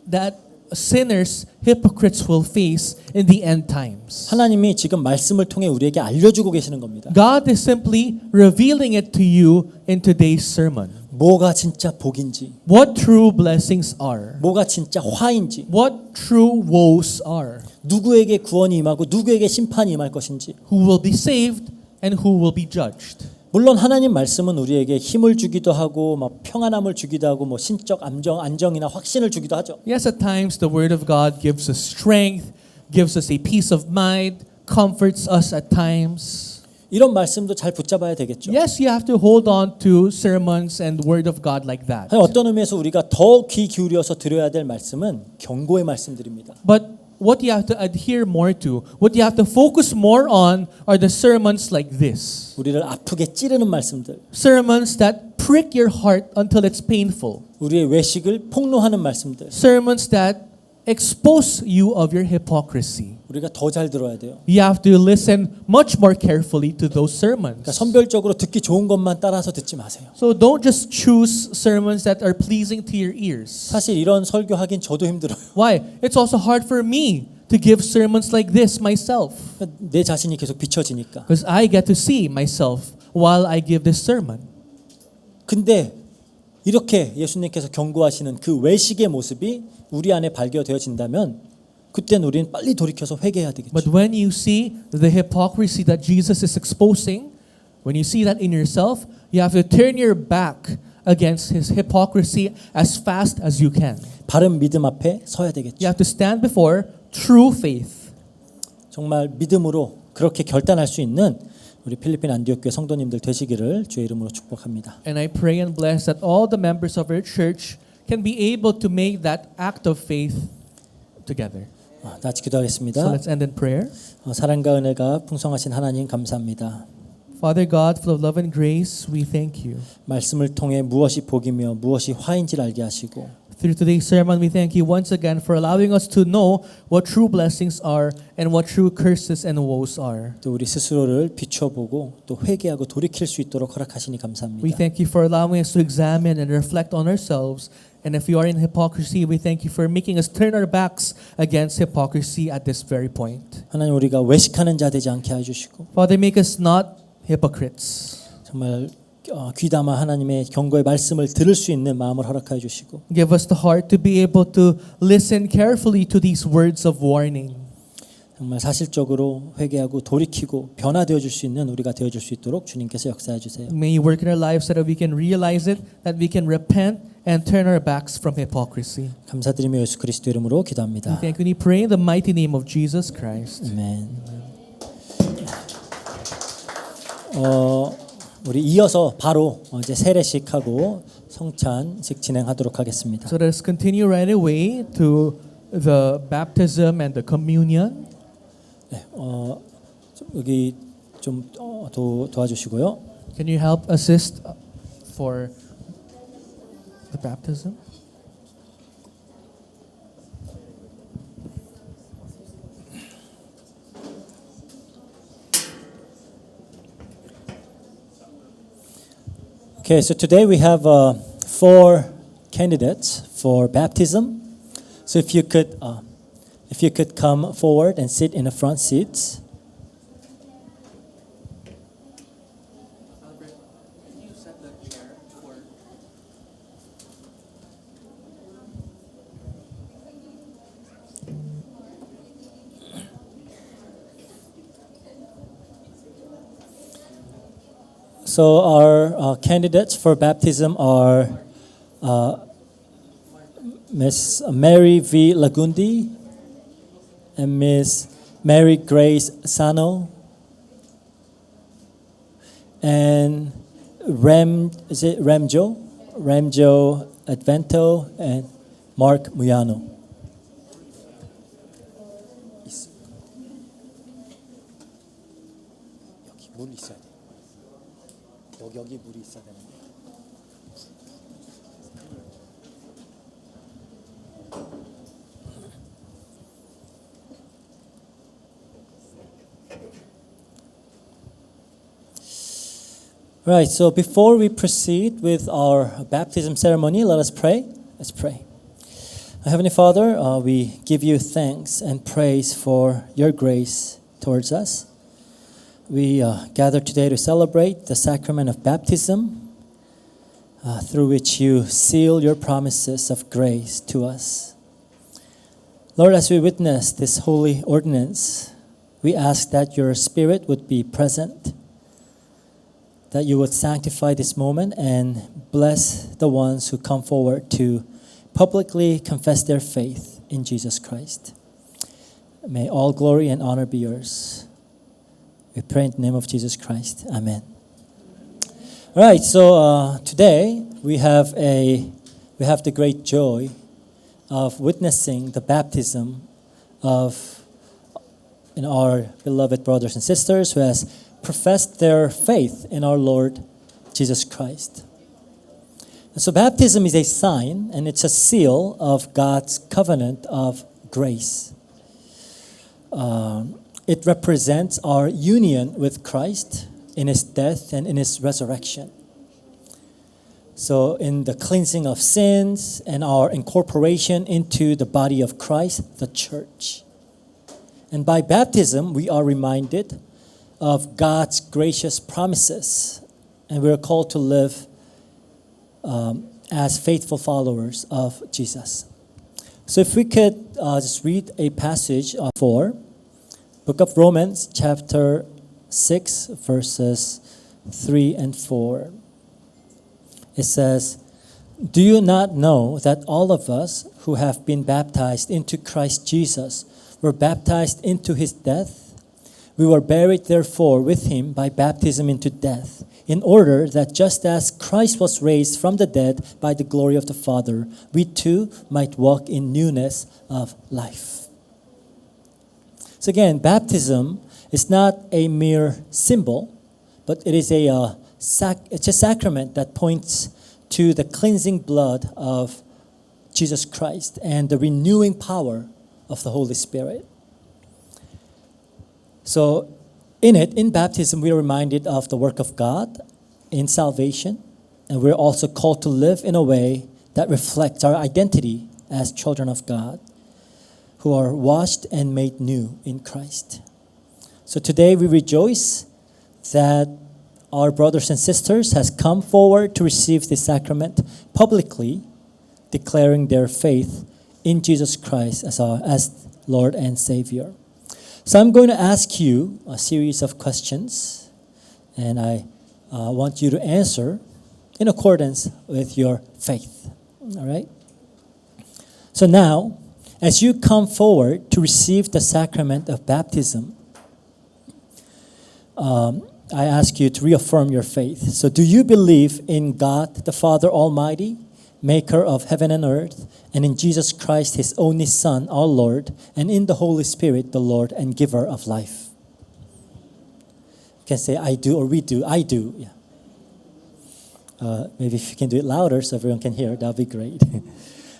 that sinners, hypocrites will face in the end times. 하나님이 지금 말씀을 통해 우리에게 알려주고 계시는 겁니다. God is simply revealing it to you in today's sermon. 뭐가 진짜 복인지, What true blessings are. 뭐가 진짜 화인지, What true woes are. 누구에게 구원이 임하고 누구에게 심판이 임할 것인지. Who will be saved and who will be judged. 물론 하나님 말씀은 우리에게 힘을 주기도 하고 막 평안함을 주기도 하고 뭐 신적 안정이나 확신을 주기도 하죠. Yes, at times the word of God gives us strength, gives us a peace of mind, comforts us at times. 이런 말씀도 잘 붙잡아야 되겠죠. Yes, you have to hold on to sermons and word of God like that. 어떤 의미에서 우리가 더 귀 기울여서 들어야 될 말씀은 경고의 말씀들입니다. But what you have to adhere more to, what you have to focus more on are the sermons like this. 우리를 아프게 찌르는 말씀들, Sermons that prick your heart until it's painful. 우리의 외식을 폭로하는 말씀들. Sermons that expose you of your hypocrisy. 우리가 더 잘 들어야 돼요. You have to listen much more carefully to those sermons. 그러니까 선별적으로 듣기 좋은 것만 따라서 듣지 마세요. So don't just choose sermons that are pleasing to your ears. 사실 이런 설교하긴 저도 힘들어요. Why? It's also hard for me to give sermons like this myself. 내 자신이 계속 비춰지니까. Because I get to see myself while I give this sermon. 근데 이렇게 예수님께서 경고하시는 그 외식의 모습이 우리 안에 발견되어진다면 그때는 우리는 빨리 돌이켜서 회개해야 되겠죠. But when you see the hypocrisy that Jesus is exposing, when you see that in yourself, you have to turn your back against his hypocrisy as fast as you can. 바른 믿음 앞에 서야 You 되겠죠. have to stand before true faith. 정말 믿음으로 그렇게 결단할 수 있는 우리 필리핀 안디옥 교회 성도님들 되시기를 주의 이름으로 축복합니다. And I pray and bless that all the members of our church can be able to make that act of faith together. 다 같이 기도하겠습니다. So let's end in prayer. 사랑과 은혜가 풍성하신 하나님 감사합니다. Father God, full of love and grace, we thank you. 말씀을 통해 무엇이 복이며 무엇이 화인지를 알게 하시고 Through today's sermon, we thank you once again for allowing us to know what true blessings are and what true curses and woes are. 또 우리 스스로를 비춰보고 또 회개하고 돌이킬 수 있도록 허락하시니 We 감사합니다. thank you for allowing us to examine and reflect on ourselves. And if we are in hypocrisy, we thank you for making us turn our backs against hypocrisy at this very point. 하나님 우리가 외식하는 자 되지 않게 해주시고 Father, make us not hypocrites. 정말 귀담아 하나님의 경고의 말씀을 들을 수 있는 마음을 허락하여 주시고 Give us the heart to be able to listen carefully to these words of warning. 정말 사실적으로 회개하고 돌이키고 변화되어 줄 수 있는 우리가 되어 줄 수 있도록 주님께서 역사해 주세요. May you work in our lives so that we can realize it, that we can repent and turn our backs from hypocrisy. 감사드리며 예수 그리스도 이름으로 We 기도합니다. thank you and we pray in the mighty name of Jesus Christ. 아멘. 우리 이어서 바로 이제 세례식하고 성찬식 진행하도록 하겠습니다. So let us continue right away to the baptism and the communion. 네, 여기 좀 도와주시고요. Can you help assist for the baptism? Okay, so today we have 4 candidates for baptism. So if you could come forward and sit in the front seats. So our candidates for baptism are Miss Mary V. Lagundi and Miss Mary Grace Sano and Ramjo Advento and Mark Muyano. 여기 물 있어야 돼. 여기 물이 있어야 되는데. Right, so before we proceed with our baptism ceremony, let us pray. Let's pray. Heavenly Father, we give you thanks and praise for your grace towards us. We gather today to celebrate the sacrament of baptism, through which you seal your promises of grace to us. Lord, as we witness this holy ordinance, we ask that your Spirit would be present, that you would sanctify this moment and bless the ones who come forward to publicly confess their faith in Jesus Christ. May all glory and honor be yours. We pray in the name of Jesus Christ. Amen. All right, so today we have the great joy of witnessing the baptism of our beloved brothers and sisters who has professed their faith in our Lord Jesus Christ. So baptism is a sign and it's a seal of God's covenant of grace. It represents our union with Christ in his death and in his resurrection. So in the cleansing of sins and our incorporation into the body of Christ, the church. And by baptism, we are reminded of God's gracious promises. And we are called to live as faithful followers of Jesus. So if we could just read a passage for Book of Romans, chapter 6, verses 3 and 4. It says, "Do you not know that all of us who have been baptized into Christ Jesus were baptized into his death? We were buried therefore with him by baptism into death, in order that just as Christ was raised from the dead by the glory of the Father, we too might walk in newness of life." So again, baptism is not a mere symbol, but it is it's a sacrament that points to the cleansing blood of Jesus Christ and the renewing power of the Holy Spirit. So in baptism, we are reminded of the work of God in salvation, and we're also called to live in a way that reflects our identity as children of God, who are washed and made new in Christ. So today we rejoice that our brothers and sisters has come forward to receive this sacrament publicly, declaring their faith in Jesus Christ as Lord and Savior. So I'm going to ask you a series of questions, and I want you to answer in accordance with your faith. All right? So now, as you come forward to receive the sacrament of baptism, I ask you to reaffirm your faith. So do you believe in God, the Father Almighty, maker of heaven and earth, and in Jesus Christ, his only Son, our Lord, and in the Holy Spirit, the Lord and giver of life? You can say, I do, or we do. I do. Yeah. maybe if you can do it louder so everyone can hear, that'd be great.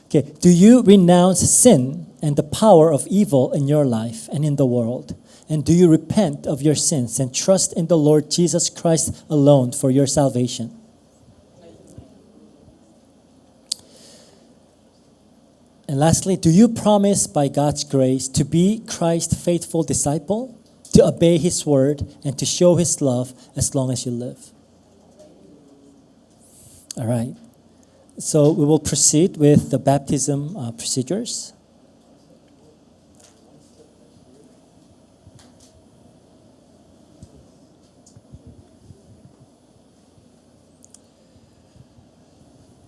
Okay, do you renounce sin and the power of evil in your life and in the world? And do you repent of your sins and trust in the Lord Jesus Christ alone for your salvation? And lastly, do you promise by God's grace to be Christ's faithful disciple, to obey His word, and to show His love as long as you live? All right. So we will proceed with the baptism procedures.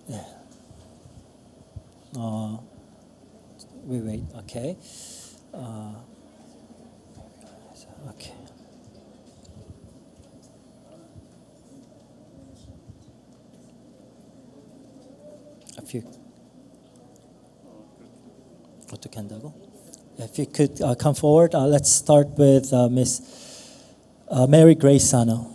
Yeah. Wait. Okay. Okay. If you 어떻게 한다고? If you could come forward, let's start with Miss Mary Grace Sano.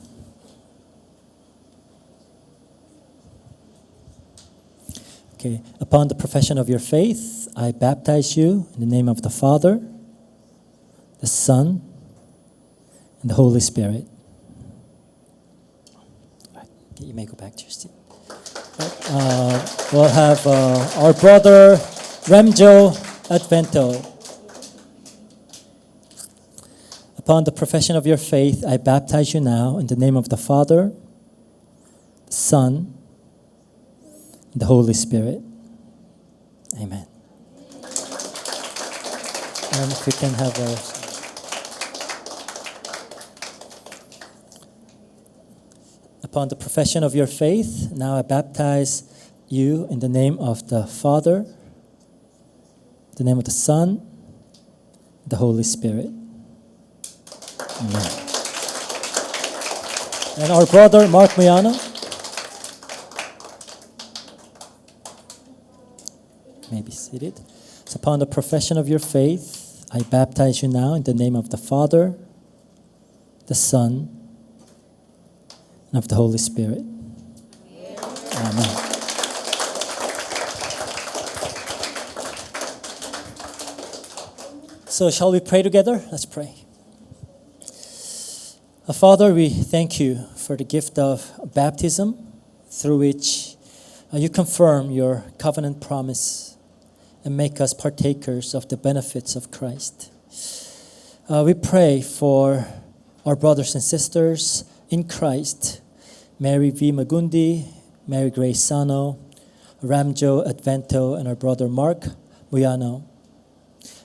Okay. Upon the profession of your faith, I baptize you in the name of the Father, the Son, and the Holy Spirit. All right. Okay, you may go back to your seat. We'll have our brother Ramjo Advento. Upon the profession of your faith, I baptize you now in the name of the Father, the Son, and the Holy Spirit. Amen. And if we can have our... Upon the profession of your faith, now I baptize you in the name of the Father, the name of the Son, the Holy Spirit. Amen. And our brother Mark Muyano. May be seated. So upon the profession of your faith, I baptize you now in the name of the Father, the Son, and of the Holy Spirit. Amen. So shall we pray together? Let's pray. Father, we thank you for the gift of baptism through which you confirm your covenant promise and make us partakers of the benefits of Christ. We pray for our brothers and sisters in Christ, Mary V. Magundi, Mary Grace Sano, Ramjo Advento, and our brother Mark Muyano,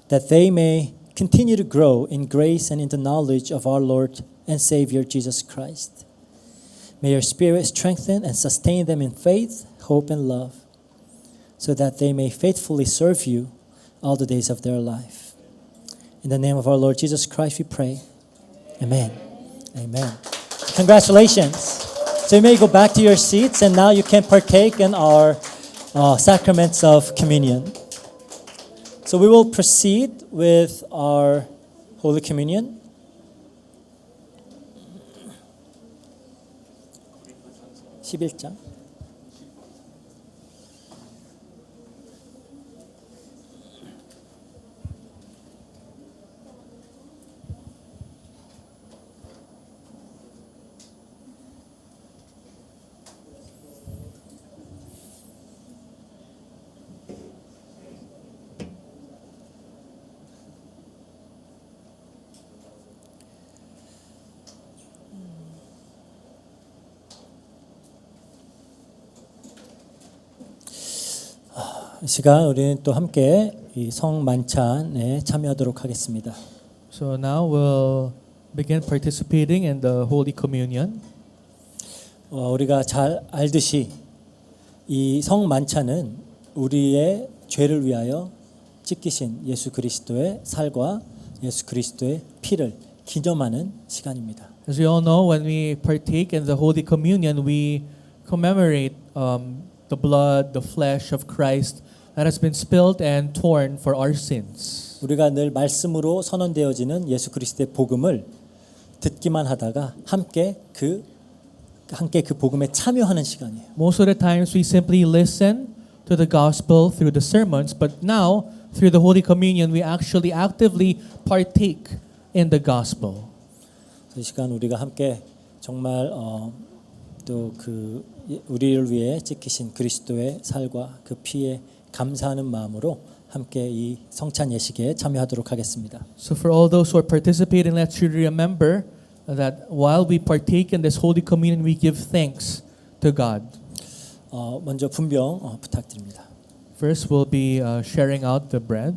that they may continue to grow in grace and in the knowledge of our Lord and Savior Jesus Christ. May your Spirit strengthen and sustain them in faith, hope, and love, so that they may faithfully serve you all the days of their life. In the name of our Lord Jesus Christ, we pray. Amen. Amen. Congratulations. So you may go back to your seats, and now you can partake in our sacraments of communion. So we will proceed with our Holy Communion. (11장) 이 시간 우리는 또 함께 이 성만찬에 참여하도록 하겠습니다. So now we'll begin participating in the Holy Communion. 우리가 잘 알듯이 이 성만찬은 우리의 죄를 위하여 찢기신 예수 그리스도의 살과 예수 그리스도의 피를 기념하는 시간입니다. As we all know, when we partake in the Holy Communion, we commemorate the blood, the flesh of Christ that has been spilled and torn for our sins. 우리가 늘 말씀으로 선언되어지는 예수 그리스도의 복음을 듣기만 하다가 함께 그 함께 그 복음에 참여하는 시간이에요. Most of the times we simply listen to the gospel through the sermons, but now through the Holy Communion we actually actively partake in the gospel. 이 시간 우리가 함께 정말 또 그 우리를 위해 찢기신 그리스도의 살과 그 피에 감사하는 마음으로 함께 이 성찬 예식에 참여하도록 하겠습니다. So for all those who are participating, let's really remember that while we partake in this Holy Communion, we give thanks to God. 먼저 분병 부탁드립니다. First, we'll be sharing out the bread.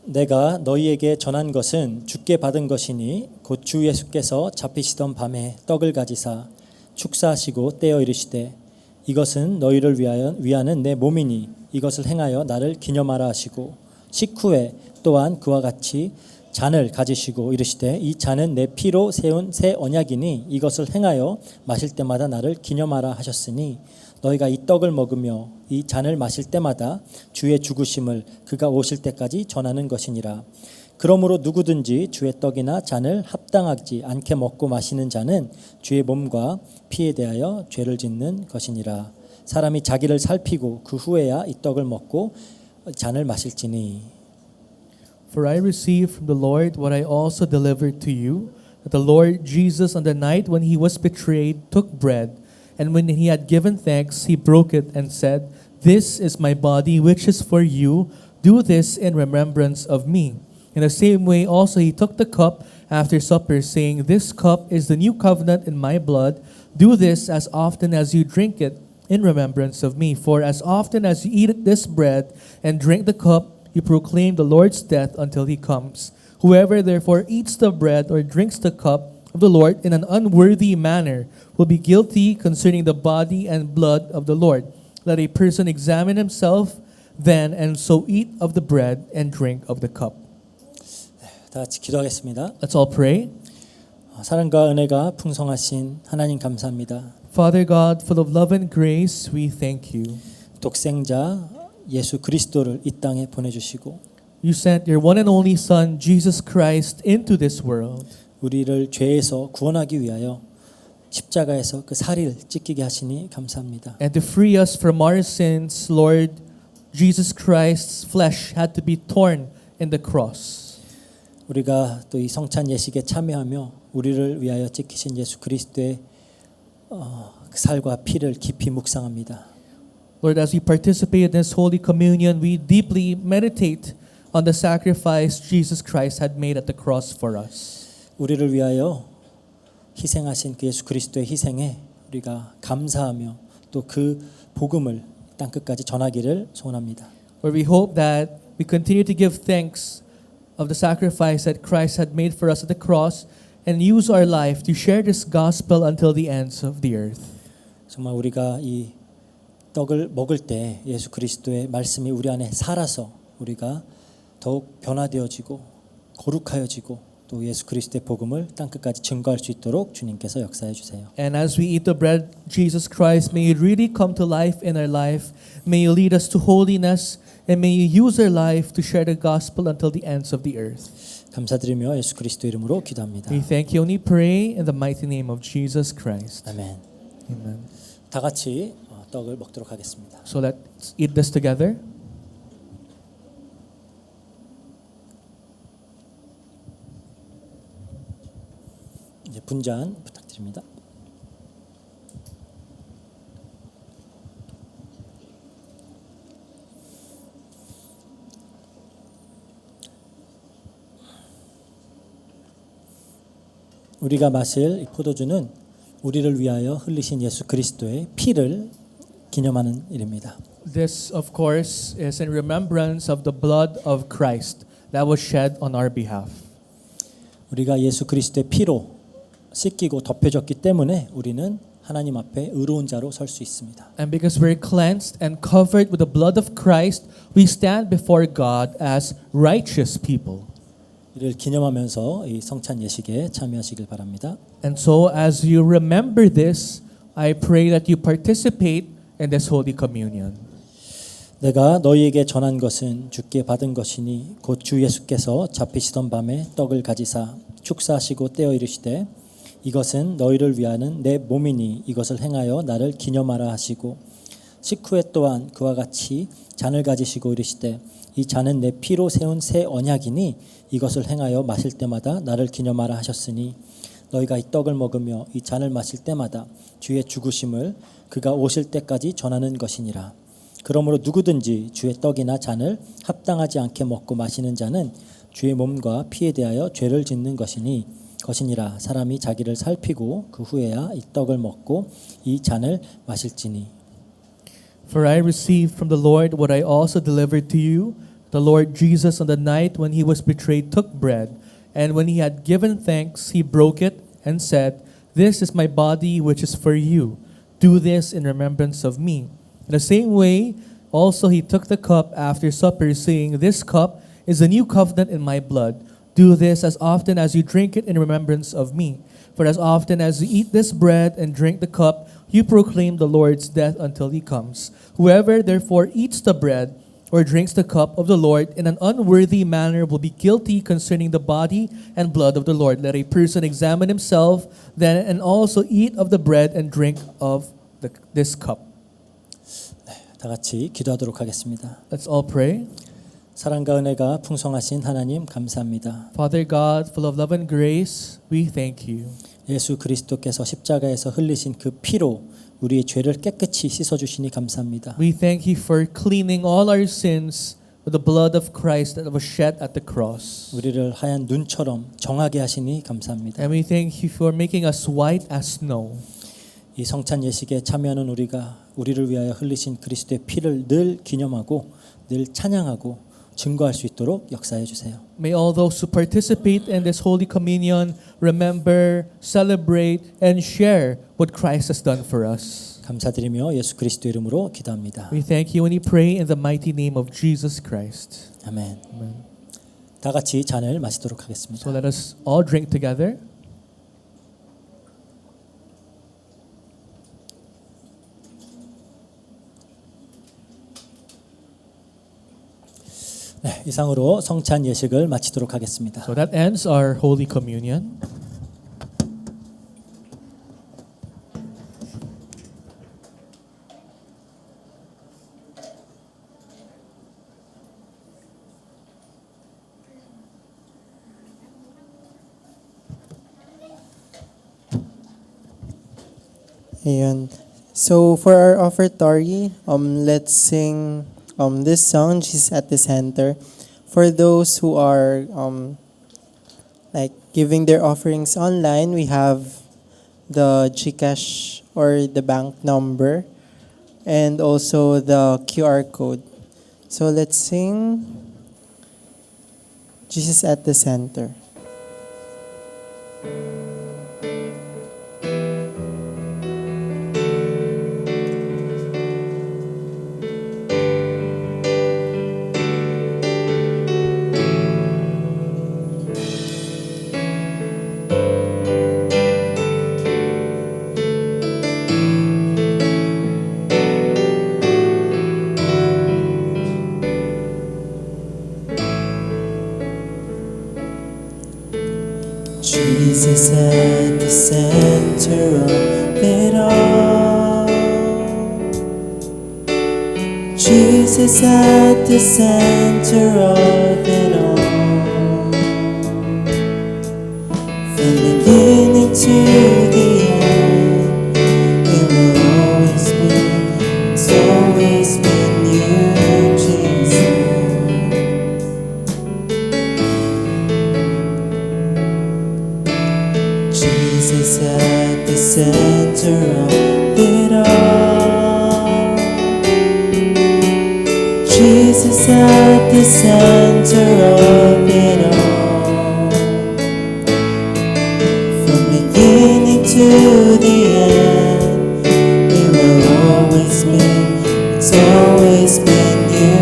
내가 너희에게 전한 것은 주께 받은 것이니 곧 주 예수께서 잡히시던 밤에 떡을 가지사 축사하시고 떼어 이르시되 이것은 너희를 위하는 내 몸이니 이것을 행하여 나를 기념하라 하시고 식후에 또한 그와 같이 잔을 가지시고 이르시되 이 잔은 내 피로 세운 새 언약이니 이것을 행하여 마실 때마다 나를 기념하라 하셨으니 너희가 이 떡을 먹으며 이 잔을 마실 때마다 주의 죽으심을 그가 오실 때까지 전하는 것이니라. 그러므로 누구든지 주의 떡이나 잔을 합당하지 않게 먹고 마시는 자는 주의 몸과 피에 대하여 죄를 짓는 것이니라. 사람이 자기를 살피고 그 후에야 이 떡을 먹고 잔을 마실지니. For I received from the Lord what I also delivered to you, that the Lord Jesus on the night when he was betrayed took bread, and when he had given thanks, he broke it and said, "This is my body which is for you. Do this in remembrance of me." In the same way also he took the cup after supper, saying, "This cup is the new covenant in my blood. Do this as often as you drink it in remembrance of me. For as often as you eat this bread and drink the cup, you proclaim the Lord's death until he comes. Whoever therefore eats the bread or drinks the cup of the Lord in an unworthy manner will be guilty concerning the body and blood of the Lord. Let a person examine himself then, and so eat of the bread and drink of the cup." 다 같이 기도하겠습니다. Let's all pray. 사랑과 은혜가 풍성하신 하나님 감사합니다. Father God, full of love and grace, we thank you. 독생자 예수 그리스도를 이 땅에 보내주시고 You sent your one and only Son, Jesus Christ, into this world. 우리를 죄에서 구원하기 위하여 십자가에서 그 살을 찢기게 하시니 감사합니다. And to free us from our sins, Lord, Jesus Christ's flesh had to be torn in the cross. 우리가 또 이 성찬 예식에 참여하며 우리를 위하여 찢기신 예수 그리스도의 그 살과 피를 깊이 묵상합니다. Lord, as we participate in this Holy Communion, we deeply meditate on the sacrifice Jesus Christ had made at the cross for us. 우리를 위하여 희생하신 그 예수 그리스도의 희생에 우리가 감사하며 또 그 복음을 땅 끝까지 전하기를 소원합니다. Lord, we hope that we continue to give thanks of the sacrifice that Christ had made for us at the cross and use our life to share this gospel until the ends of the earth. 정말 우리가 이 떡을 먹을 때 예수 그리스도의 말씀이 우리 안에 살아서 우리가 더욱 변화되어지고 거룩하여지고 또 예수 그리스도의 복음을 땅 끝까지 증거할 수 있도록 주님께서 역사해 주세요. And as we eat the bread, Jesus Christ, may it really come to life in our life. May you lead us to holiness, and may you use our life to share the gospel until the ends of the earth. 감사드리며 예수 그리스도 이름으로 기도합니다. We thank you and we pray in the mighty name of Jesus Christ. 아멘. Amen. 다 같이 떡을 먹도록 하겠습니다. So let's eat this together. 이제 분잔 부탁드립니다. 우리가 마실 이 포도주는 우리를 위하여 흘리신 예수 그리스도의 피를 기념하는 일입니다. This, of course, is in remembrance of the blood of Christ that was shed on our behalf. 우리가 예수 그리스도의 피로 씻기고 덮여졌기 때문에 우리는 하나님 앞에 의로운 자로 설 수 있습니다. And because we're cleansed and covered with the blood of Christ, we stand before God as righteous people. 이를 기념하면서 이 성찬 예식에 참여하시길 바랍니다. And so as you remember this, I pray that you participate in this Holy Communion. 내가 너희에게 전한 것은 주께 받은 것이니 곧 주 예수께서 잡히시던 밤에 떡을 가지사 축사하시고 떼어 이르시되 이것은 너희를 위하는 내 몸이니 이것을 행하여 나를 기념하라 하시고 식후에 또한 그와 같이 잔을 가지시고 이르시되 이 잔은 내 피로 세운 새 언약이니 이것을 행하여 마실 때마다 나를 기념하라 하셨으니 너희가 이 떡을 먹으며 이 잔을 마실 때마다 주의 죽으심을 그가 오실 때까지 전하는 것이니라. 그러므로 누구든지 주의 떡이나 잔을 합당하지 않게 먹고 마시는 자는 주의 몸과 피에 대하여 죄를 짓는 것이니라. 사람이 자기를 살피고 그 후에야 이 떡을 먹고 이 잔을 마실지니. For I received from the Lord what I also delivered to you. The Lord Jesus, on the night when he was betrayed, took bread, and when he had given thanks, he broke it and said, "This is my body, which is for you. Do this in remembrance of me." In the same way, also he took the cup after supper, saying, "This cup is the new covenant in my blood. Do this as often as you drink it in remembrance of me. For as often as you eat this bread and drink the cup, you proclaim the Lord's death until he comes. Whoever therefore eats the bread or drinks the cup of the Lord in an unworthy manner will be guilty concerning the body and blood of the Lord. Let a person examine himself then, and also eat of the bread and drink of this cup." 다 같이 기도하도록 하겠습니다. Let's all pray. 사랑과 은혜가 풍성하신 하나님 감사합니다. Father God, full of love and grace, we thank you. 예수 그리스도께서 십자가에서 흘리신 그 피로 우리의 죄를 깨끗이 씻어 주시니 감사합니다. We thank you for cleaning all our sins with the blood of Christ that was shed at the cross. 우리를 하얀 눈처럼 정하게 하시니 감사합니다. And we thank you for making us white as snow. 이 성찬 예식에 참여하는 우리를 위하여 흘리신 그리스도의 피를 늘 기념하고 늘 찬양하고 증거할 수 있도록 역사해 주세요. May all those who participate in this Holy Communion remember, celebrate, and share what Christ has done for us. 감사드리며 예수 그리스도 이름으로 기도합니다. We thank you and we pray in the mighty name of Jesus Christ. 아멘. Amen. 다 같이 잔을 마시도록 하겠습니다. So let us all drink together. 네, 이상으로 성찬 예식을 마치도록 하겠습니다. So that ends our Holy Communion. Ayan. So for our offertory, let's sing this song, Jesus at the Center. For those who are like giving their offerings online, we have the GCash or the bank number and also the QR code. So let's sing Jesus at the Center. Jesus at the center of it all. Jesus at the center of it all. From beginning to the end, it will always be, it's always been you, Jesus. Jesus at the center of it all. Jesus at the center of it all. From beginning to the end, it will always be, it's always been you,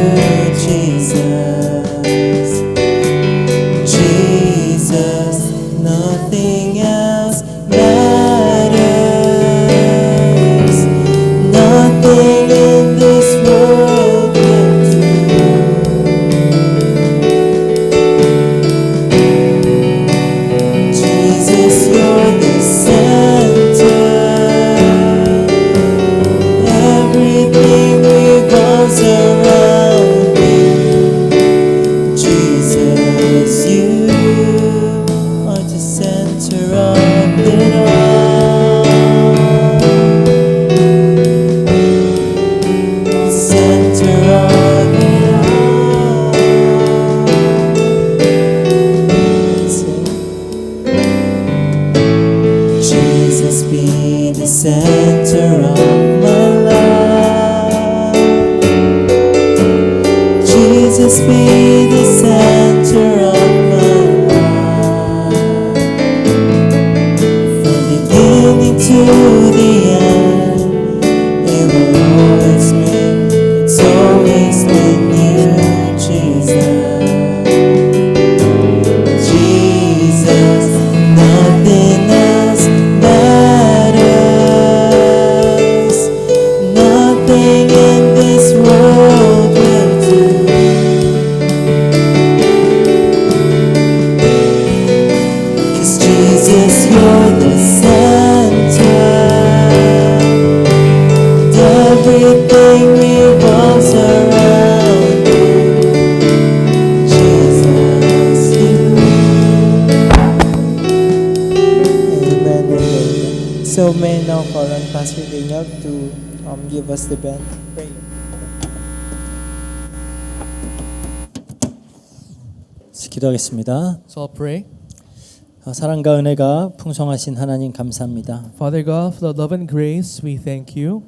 Jesus. Jesus, nothing else matters. Nothing in this world can So may I now call on Pastor Daniel to give us the prayer. 기도하겠습니다. So I'll pray. 사랑과 은혜가 풍성하신 하나님 감사합니다. Father God, for the love and grace, we thank you.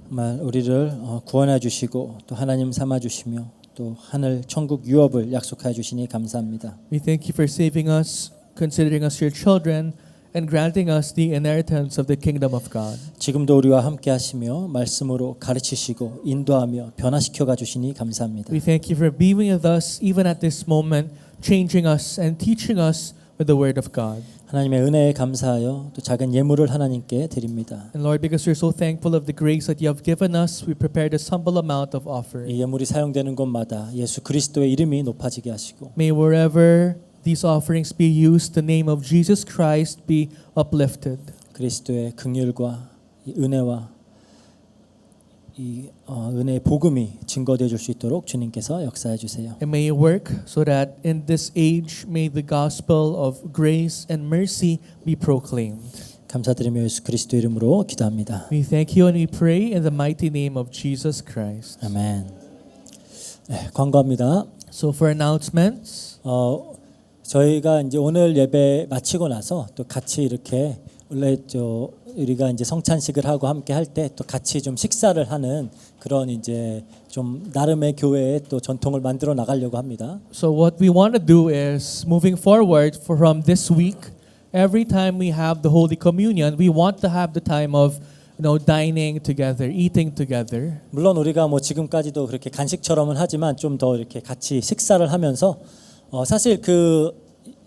정말 우리를 구원해 주시고 또 하나님 삼아 주시며 또 하늘 천국 유업을 약속하여 주시니 감사합니다. We thank you for saving us, considering us your children, and granting us the inheritance of the kingdom of God. 지금도 우리와 함께 하시며 말씀으로 가르치시고 인도하며 변화시켜 가 주시니 감사합니다. We thank you for being with us even at this moment, changing us and teaching us with the word of God. 하나님의 은혜에 감사하여 또 작은 예물을 하나님께 드립니다. And Lord, because we're so thankful of the grace that you have given us, we prepared a humble amount of offering. 이 예물이 사용되는 곳마다 예수 그리스도의 이름이 높아지게 하시고 May wherever these offerings be used, the name of Jesus Christ be uplifted. 그리스도의 긍휼과 이 은혜와 이 은혜의 복음이 증거되어 줄 수 있도록 주님께서 역사해 주세요. And may it work so that in this age may the gospel of grace and mercy be proclaimed. 감사드리며 예수 그리스도 이름으로 기도합니다. We thank you and we pray in the mighty name of Jesus Christ. 아멘. 네, 광고합니다. So for announcements, 저희가 이제 오늘 예배 마치고 나서 또 같이 이렇게 원래 우리가 이제 성찬식을 하고 함께 할 때 또 같이 좀 식사를 하는 그런 이제 좀 나름의 교회의 또 전통을 만들어 나가려고 합니다. so what we want to do is moving forward from this week, every time we have the Holy Communion, we want to have the time of dining together, eating together. 물론 우리가 뭐 지금까지도 그렇게 간식처럼은 하지만 좀 더 이렇게 같이 식사를 하면서 사실 그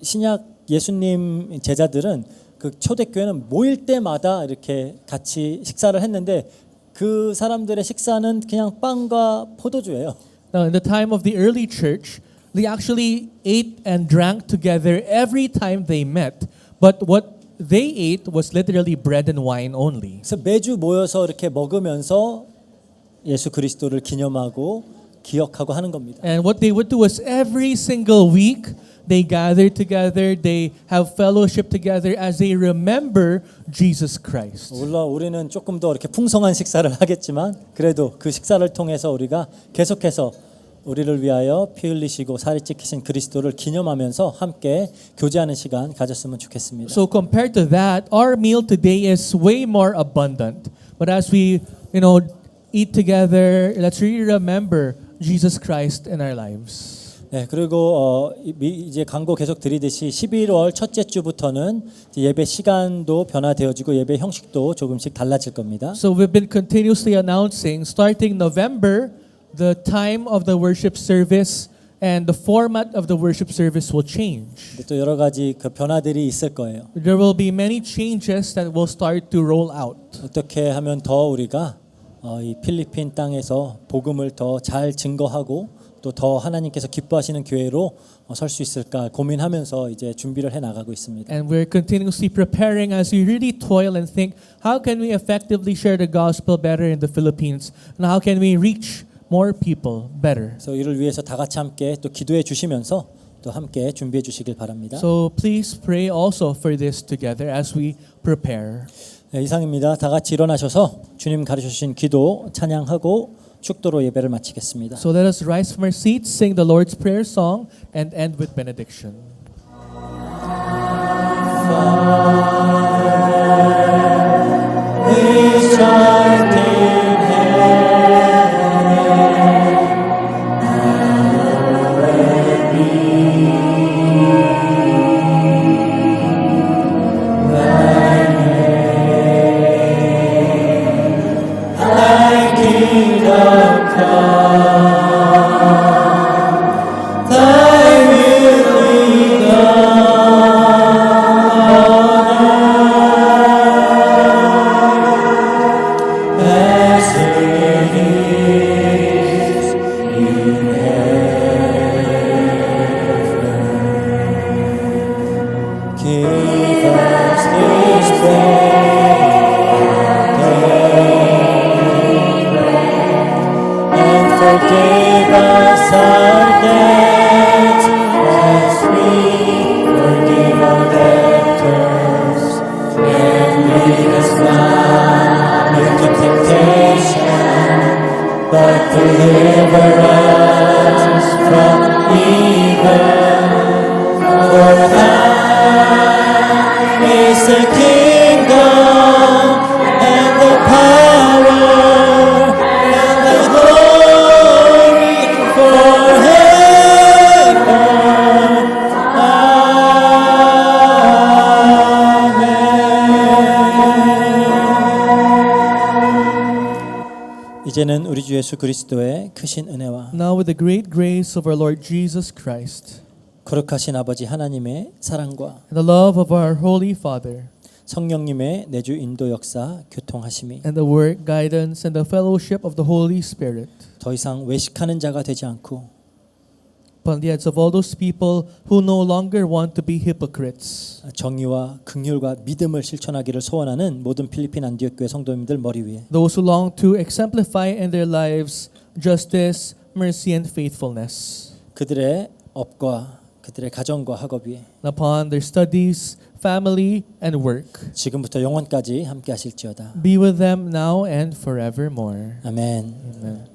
신약 예수님 제자들은 그 초대교회는 모일 때마다 이렇게 같이 식사를 했는데 그 사람들의 식사는 그냥 빵과 포도주예요. Now, in the time of the early church, they actually ate and drank together every time they met. But what they ate was literally bread and wine only. 그래서 매주 모여서 이렇게 먹으면서 예수 그리스도를 기념하고 기억하고 하는 겁니다. And what they would do was every single week, they gather together, they have fellowship together as they remember Jesus Christ. 물론 우리는 조금 더 이렇게 풍성한 식사를 하겠지만 그래도 그 식사를 통해서 우리가 계속해서 우리를 위하여 피 흘리시고 살이 찢기신 그리스도를 기념하면서 함께 교제하는 시간 가졌으면 좋겠습니다. So compared to that, our meal today is way more abundant. But as we, eat together, let's really remember Jesus Christ in our lives. 네, 그리고 이제 광고 계속 드리듯이 11월 첫째 주부터는 예배 시간도 변화되어지고 예배 형식도 조금씩 달라질 겁니다. So we've been continuously announcing, starting November, the time of the worship service and the format of the worship service will change. 또 여러 가지 그 변화들이 있을 거예요. There will be many changes that will start to roll out. 어떻게 하면 더 우리가 이 필리핀 땅에서 복음을 더 잘 증거하고 또 더 하나님께서 기뻐하시는 교회로 설 수 있을까 고민하면서 이제 준비를 해 나가고 있습니다. And we're continuously preparing as we really toil and think, how can we effectively share the gospel better in the Philippines? And how can we reach more people better? 그래서 이를 위해서 다 같이 함께 또 기도해 주시면서 또 함께 준비해 주시길 바랍니다. So please pray also for this together as we prepare. 네, 이상입니다. 다 같이 일어나셔서 주님 가르쳐 주신 기도 찬양하고 축도로 예배를 마치겠습니다. So let us rise from our seats, sing the Lord's Prayer song, and end with benediction. Which art in Forgive us our debts as we forgive our debtors, and lead is the kingdom and the power and the glory forever. 아멘. 이제는 우리 주 예수 그리스도의 크신 은혜와 Now with the great grace of our Lord Jesus Christ 거룩하신 아버지 하나님의 사랑과 and the love of our Holy Father 성령님의 내주 인도 역사 교통하심이 and the work, guidance, and the fellowship of the Holy Spirit 더 이상 외식하는 자가 되지 않고 upon the heads of all those people who no longer want to be hypocrites, 정의와 긍휼과 믿음을 실천하기를 소원하는 모든 필리핀 안디옥 교회 성도님들 머리 위에 those who long to exemplify in their lives justice, mercy, and faithfulness, 그들의 업과 그들의 가정과 학업 위에 and upon their studies, family, and work. 지금부터 영원까지 함께 하실지어다. Be with them now and forevermore. 아멘. Amen.